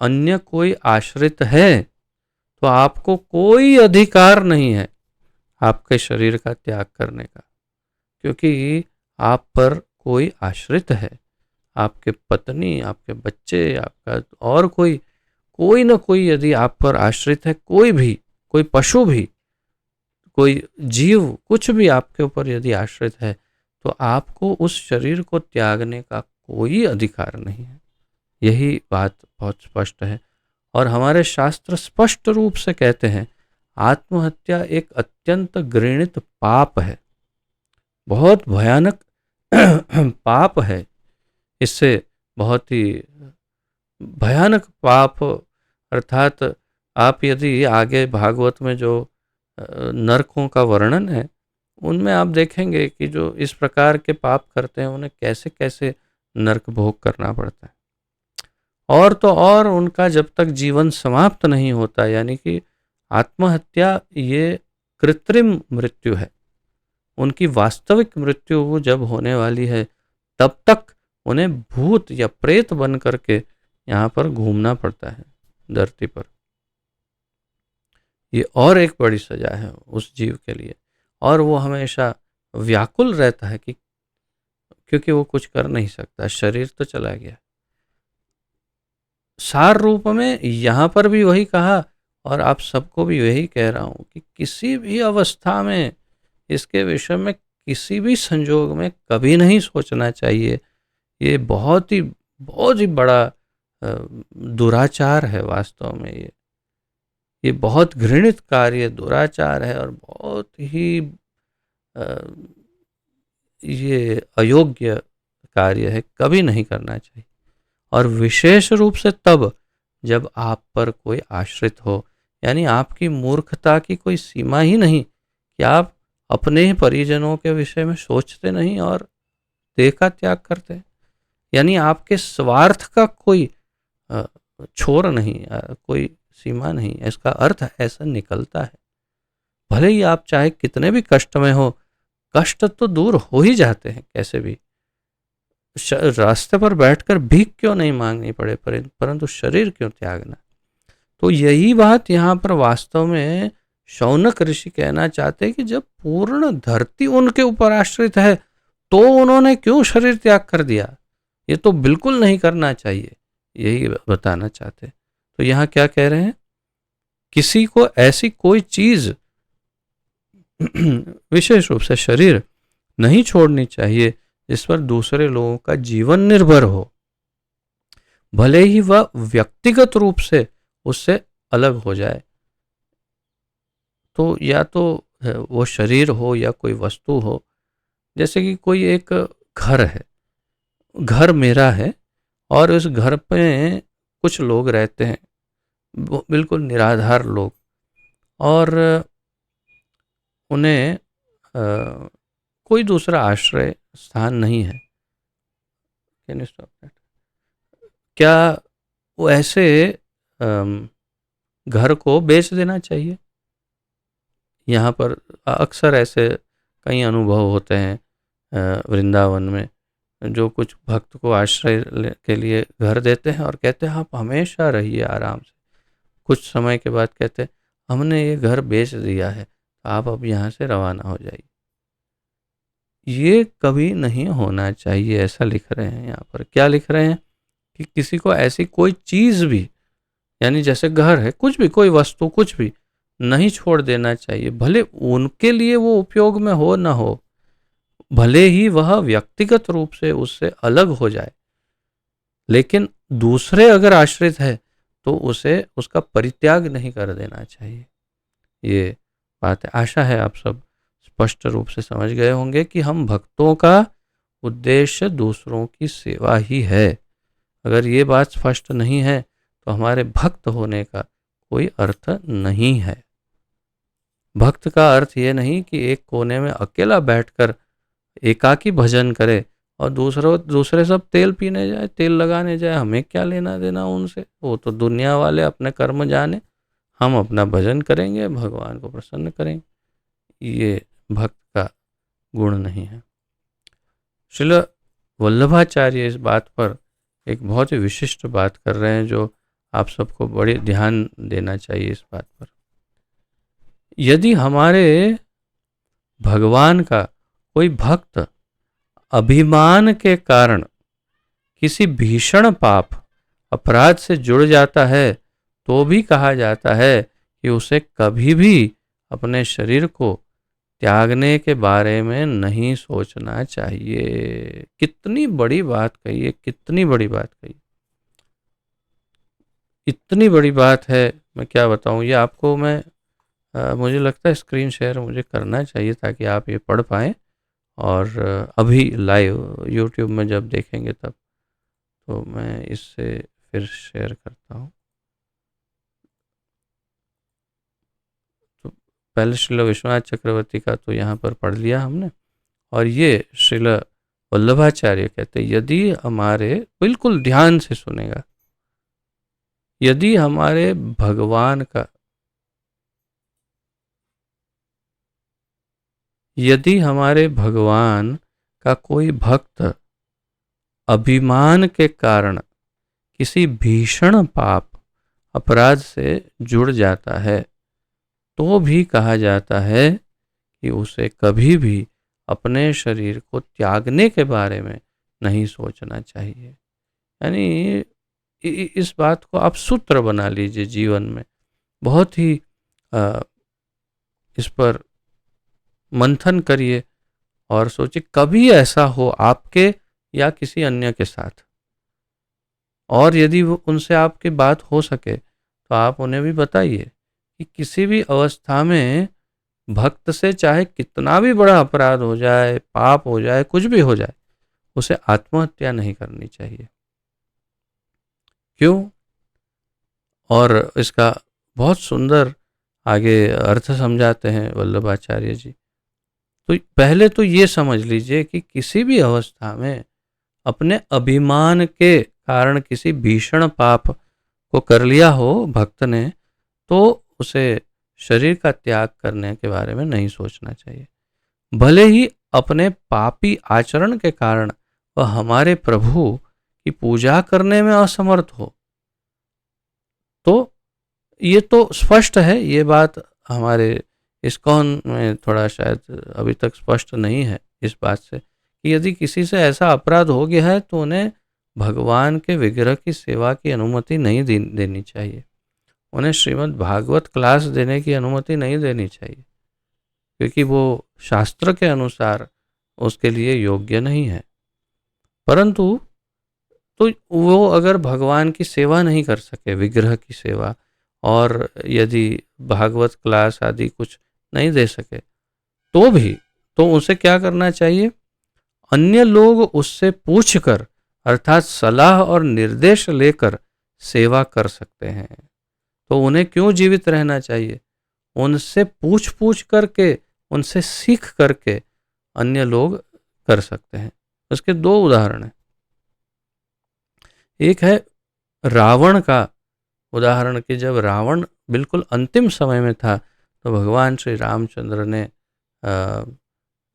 अन्य कोई आश्रित है तो आपको कोई अधिकार नहीं है आपके शरीर का त्याग करने का, क्योंकि आप पर कोई आश्रित है। आपके पत्नी, आपके बच्चे, आपका और कोई न कोई यदि आप पर आश्रित है, कोई भी, कोई पशु भी, कोई जीव कुछ भी आपके ऊपर यदि आश्रित है तो आपको उस शरीर को त्यागने का कोई अधिकार नहीं है। यही बात बहुत स्पष्ट है और हमारे शास्त्र स्पष्ट रूप से कहते हैं आत्महत्या एक अत्यंत घृणित पाप है, बहुत भयानक पाप है। इससे बहुत ही भयानक पाप अर्थात आप यदि आगे भागवत में जो नरकों का वर्णन है उनमें आप देखेंगे कि जो इस प्रकार के पाप करते हैं उन्हें कैसे कैसे नरक भोग करना पड़ता है। और तो और उनका जब तक जीवन समाप्त नहीं होता, यानी कि आत्महत्या ये कृत्रिम मृत्यु है, उनकी वास्तविक मृत्यु जब होने वाली है तब तक उन्हें भूत या प्रेत बन करके यहाँ पर घूमना पड़ता है धरती पर। ये और एक बड़ी सजा है उस जीव के लिए और वो हमेशा व्याकुल रहता है कि क्योंकि वो कुछ कर नहीं सकता, शरीर तो चला गया। सार रूप में यहाँ पर भी वही कहा और आप सबको भी वही कह रहा हूँ कि किसी भी अवस्था में इसके विषय में किसी भी संजोग में कभी नहीं सोचना चाहिए। ये बहुत ही बड़ा दुराचार है वास्तव में। ये बहुत घृणित कार्य दुराचार है और बहुत ही ये अयोग्य कार्य है, कभी नहीं करना चाहिए। और विशेष रूप से तब जब आप पर कोई आश्रित हो, यानी आपकी मूर्खता की कोई सीमा ही नहीं कि आप अपने ही परिजनों के विषय में सोचते नहीं और देह का त्याग करते, यानी आपके स्वार्थ का कोई छोर नहीं, कोई सीमा नहीं। इसका अर्थ ऐसा निकलता है। भले ही आप चाहे कितने भी कष्ट में हो, कष्ट तो दूर हो ही जाते हैं कैसे भी, रास्ते पर बैठकर भीख क्यों नहीं मांगनी पड़े, परंतु शरीर क्यों त्यागना। तो यही बात यहाँ पर वास्तव में शौनक ऋषि कहना चाहते हैं कि जब पूर्ण धरती उनके ऊपर आश्रित है तो उन्होंने क्यों शरीर त्याग कर दिया, ये तो बिल्कुल नहीं करना चाहिए, यही बताना चाहते। तो यहाँ क्या कह रहे हैं, किसी को ऐसी कोई चीज विशेष रूप से शरीर नहीं छोड़नी चाहिए जिस पर दूसरे लोगों का जीवन निर्भर हो, भले ही वह व्यक्तिगत रूप से उससे अलग हो जाए। तो या तो वो शरीर हो या कोई वस्तु हो, जैसे कि कोई एक घर है, घर मेरा है और उस घर पे कुछ लोग रहते हैं, बिल्कुल निराधार लोग, और उन्हें कोई दूसरा आश्रय स्थान नहीं है। Can you stop that? क्या वो ऐसे घर को बेच देना चाहिए? यहाँ पर अक्सर ऐसे कई अनुभव होते हैं वृंदावन में, जो कुछ भक्त को आश्रय के लिए घर देते हैं और कहते हैं आप हमेशा रहिए आराम से। कुछ समय के बाद कहते हैं हमने ये घर बेच दिया है, आप अब यहाँ से रवाना हो जाइए। ये कभी नहीं होना चाहिए, ऐसा लिख रहे हैं यहाँ पर। क्या लिख रहे हैं कि किसी को ऐसी कोई चीज़ भी, यानी जैसे घर है, कुछ भी, कोई वस्तु, कुछ भी नहीं छोड़ देना चाहिए, भले उनके लिए वो उपयोग में हो ना हो, भले ही वह व्यक्तिगत रूप से उससे अलग हो जाए, लेकिन दूसरे अगर आश्रित है तो उसे उसका परित्याग नहीं कर देना चाहिए। ये बात है। आशा है आप सब स्पष्ट रूप से समझ गए होंगे कि हम भक्तों का उद्देश्य दूसरों की सेवा ही है। अगर ये बात स्पष्ट नहीं है तो हमारे भक्त होने का कोई अर्थ नहीं है। भक्त का अर्थ ये नहीं कि एक कोने में अकेला बैठकर एकाकी भजन करे और दूसरे सब तेल पीने जाए, तेल लगाने जाए, हमें क्या लेना देना उनसे, वो तो दुनिया वाले अपने कर्म जाने, हम अपना भजन करेंगे, भगवान को प्रसन्न करेंगे। ये भक्त का गुण नहीं है। श्रील वल्लभाचार्य इस बात पर एक बहुत ही विशिष्ट बात कर रहे हैं जो आप सबको बड़े ध्यान देना चाहिए इस बात पर। यदि हमारे भगवान का कोई भक्त अभिमान के कारण किसी भीषण पाप अपराध से जुड़ जाता है तो भी कहा जाता है कि उसे कभी भी अपने शरीर को त्यागने के बारे में नहीं सोचना चाहिए। कितनी बड़ी बात कही है, कितनी बड़ी बात कही, इतनी बड़ी बात है, मैं क्या बताऊं। ये आपको मैं मुझे लगता है स्क्रीन शेयर मुझे करना चाहिए ताकि आप ये पढ़ पाएँ। और अभी लाइव यूट्यूब में जब देखेंगे तब, तो मैं इससे फिर शेयर करता हूँ। तो पहले श्रील विश्वनाथ चक्रवर्ती का तो यहाँ पर पढ़ लिया हमने, और ये श्रील वल्लभाचार्य कहते हैं, यदि हमारे, बिल्कुल ध्यान से सुनेगा, यदि हमारे भगवान का, यदि हमारे भगवान का कोई भक्त अभिमान के कारण किसी भीषण पाप अपराध से जुड़ जाता है, तो भी कहा जाता है कि उसे कभी भी अपने शरीर को त्यागने के बारे में नहीं सोचना चाहिए। यानी इस बात को आप सूत्र बना लीजिए जीवन में, बहुत ही इस पर मंथन करिए और सोचिए कभी ऐसा हो आपके या किसी अन्य के साथ, और यदि वो उनसे आपकी बात हो सके तो आप उन्हें भी बताइए कि किसी भी अवस्था में भक्त से चाहे कितना भी बड़ा अपराध हो जाए, पाप हो जाए, कुछ भी हो जाए, उसे आत्महत्या नहीं करनी चाहिए। क्यों? और इसका बहुत सुंदर आगे अर्थ समझाते हैं वल्लभाचार्य जी। तो पहले तो ये समझ लीजिए कि किसी भी अवस्था में अपने अभिमान के कारण किसी भीषण पाप को कर लिया हो भक्त ने, तो उसे शरीर का त्याग करने के बारे में नहीं सोचना चाहिए। भले ही अपने पापी आचरण के कारण वह हमारे प्रभु की पूजा करने में असमर्थ हो, तो ये तो स्पष्ट है, ये बात हमारे इस्कॉन में थोड़ा शायद अभी तक स्पष्ट नहीं है इस बात से, कि यदि किसी से ऐसा अपराध हो गया है तो उन्हें भगवान के विग्रह की सेवा की अनुमति नहीं देनी चाहिए, उन्हें श्रीमद् भागवत क्लास देने की अनुमति नहीं देनी चाहिए, क्योंकि वो शास्त्र के अनुसार उसके लिए योग्य नहीं है। परंतु तो वो अगर भगवान की सेवा नहीं कर सके, विग्रह की सेवा, और यदि भागवत क्लास आदि कुछ नहीं दे सके, तो भी तो उसे क्या करना चाहिए? अन्य लोग उससे पूछकर, अर्थात सलाह और निर्देश लेकर सेवा कर सकते हैं। तो उन्हें क्यों जीवित रहना चाहिए? उनसे पूछ पूछ करके, उनसे सीख करके अन्य लोग कर सकते हैं। उसके दो उदाहरण हैं। एक है रावण का उदाहरण, कि जब रावण बिल्कुल अंतिम समय में था तो भगवान श्री रामचंद्र ने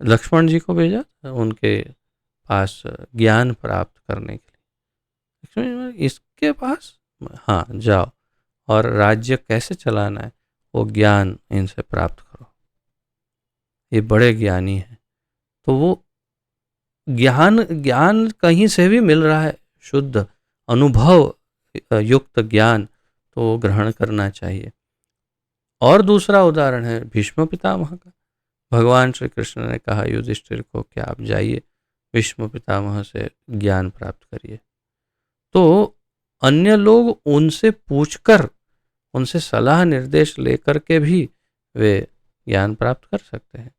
लक्ष्मण जी को भेजा उनके पास ज्ञान प्राप्त करने के लिए। लक्ष्मण जी, इसके पास, हाँ जाओ, और राज्य कैसे चलाना है वो ज्ञान इनसे प्राप्त करो, ये बड़े ज्ञानी हैं। तो वो ज्ञान ज्ञान कहीं से भी मिल रहा है, शुद्ध अनुभव युक्त ज्ञान, तो ग्रहण करना चाहिए। और दूसरा उदाहरण है भीष्म पितामह का। भगवान श्री कृष्ण ने कहा युधिष्ठिर को कि आप जाइए भीष्म पितामह से ज्ञान प्राप्त करिए। तो अन्य लोग उनसे पूछकर, उनसे सलाह निर्देश लेकर के भी वे ज्ञान प्राप्त कर सकते हैं,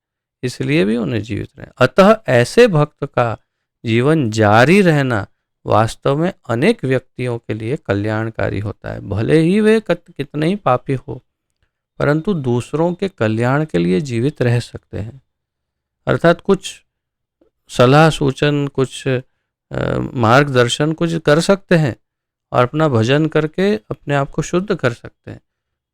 इसलिए भी उन्हें जीवित रहें। अतः ऐसे भक्त का जीवन जारी रहना वास्तव में अनेक व्यक्तियों के लिए कल्याणकारी होता है। भले ही वे कितने ही पापी हो, परंतु दूसरों के कल्याण के लिए जीवित रह सकते हैं। अर्थात कुछ सलाह सूचन, कुछ मार्गदर्शन कुछ कर सकते हैं और अपना भजन करके अपने आप को शुद्ध कर सकते हैं।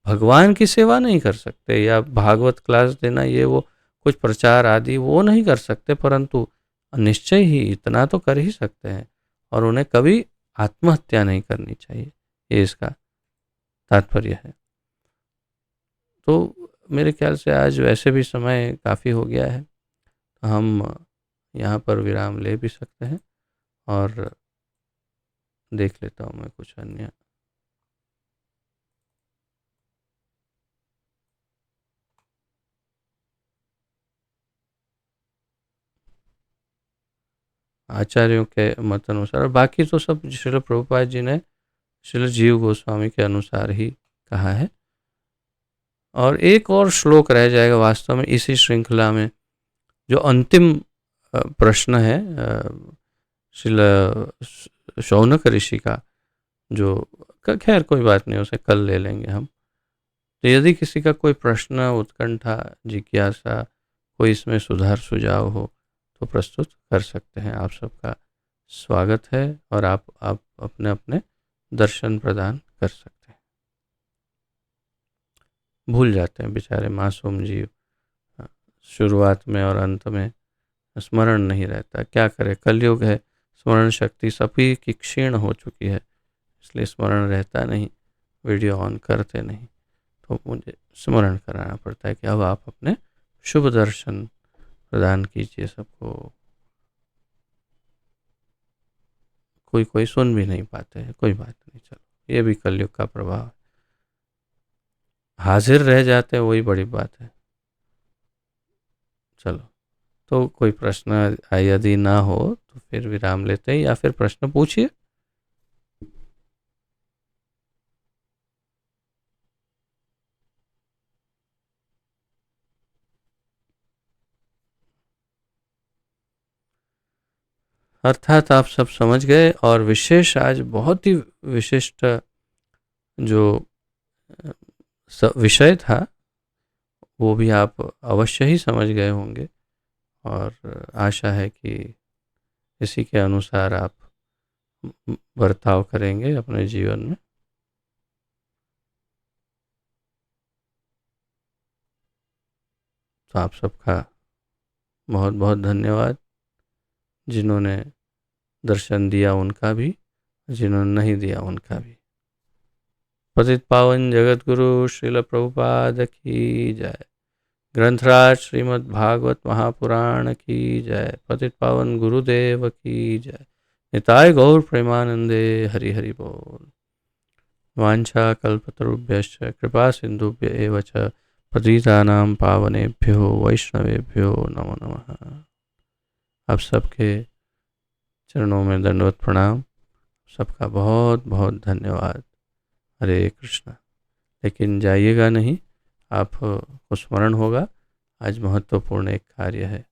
भगवान की सेवा नहीं कर सकते, या भागवत क्लास देना, ये वो कुछ प्रचार आदि वो नहीं कर सकते, परंतु निश्चय ही इतना तो कर ही सकते हैं, और उन्हें कभी आत्महत्या नहीं करनी चाहिए, ये इसका तात्पर्य है। तो मेरे ख्याल से आज वैसे भी समय काफ़ी हो गया है, तो हम यहाँ पर विराम ले भी सकते हैं, और देख लेता हूँ मैं कुछ अन्य। आचार्यों के मत अनुसार, और बाकी तो सब श्रील प्रभुपाद जी ने श्रील जीव गोस्वामी के अनुसार ही कहा है। और एक और श्लोक रह जाएगा वास्तव में इसी श्रृंखला में, जो अंतिम प्रश्न है श्रील शौनक ऋषि का, जो खैर कोई बात नहीं, उसे कल ले लेंगे हम। तो यदि किसी का कोई प्रश्न, उत्कंठा, जिज्ञासा, कोई इसमें सुधार सुझाव हो तो प्रस्तुत कर सकते हैं। आप सबका स्वागत है और आप अपने अपने दर्शन प्रदान कर सकते हैं। भूल जाते हैं बेचारे मासूम जीव, शुरुआत में और अंत में स्मरण नहीं रहता, क्या करे, कलयुग है, स्मरण शक्ति सभी की क्षीण हो चुकी है, इसलिए स्मरण रहता नहीं, वीडियो ऑन करते नहीं। तो मुझे स्मरण कराना पड़ता है कि अब आप अपने शुभ दर्शन प्रदान कीजिए सबको। कोई सुन भी नहीं पाते हैं, कोई बात नहीं, चलो ये भी कलयुग का प्रभाव है। हाजिर रह जाते हैं वही बड़ी बात है। चलो, तो कोई प्रश्न यदि ना हो तो फिर विराम लेते हैं, या फिर प्रश्न पूछिए। अर्थात आप सब समझ गए, और विशेष आज बहुत ही विशिष्ट जो विषय था वो भी आप अवश्य ही समझ गए होंगे, और आशा है कि इसी के अनुसार आप बर्ताव करेंगे अपने जीवन में। तो आप सबका बहुत बहुत धन्यवाद, जिन्होंने दर्शन दिया उनका भी, जिन्होंने नहीं दिया उनका भी। पतित पावन जगत गुरु श्रील प्रभुपाद की जय। ग्रंथराज श्रीमद् भागवत महापुराण की जय। पतित पावन गुरुदेव की जय। निताय गौर प्रेमानंदे हरि हरि बोल। वांछा कल्पतरुभ्यश्च कृपा सिंधुभ्य एव च पतितानां पावनेभ्यो वैष्णवेभ्यो नमो नमः। आप सबके चरणों में दंडवत प्रणाम, सबका बहुत बहुत धन्यवाद। हरे कृष्ण। लेकिन जाइएगा नहीं, आपको स्मरण होगा, आज महत्वपूर्ण एक कार्य है।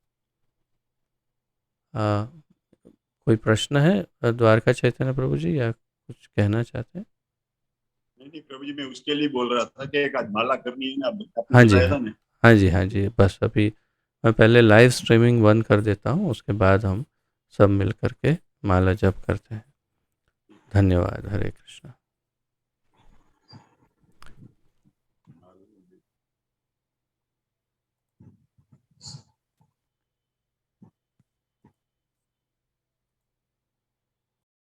कोई प्रश्न है द्वारका चैतन्य प्रभु जी, या कुछ कहना चाहते हैं? नहीं प्रभु जी, मैं उसके लिए बोल रहा था कि एक आज माला करनी है ना, आपने हाँ जी, बताया हाँ था ना। हाँ जी, हाँ जी, बस अभी मैं पहले लाइव स्ट्रीमिंग बंद कर देता हूँ, उसके बाद हम सब मिल करके माला जप करते हैं। धन्यवाद। हरे कृष्णा।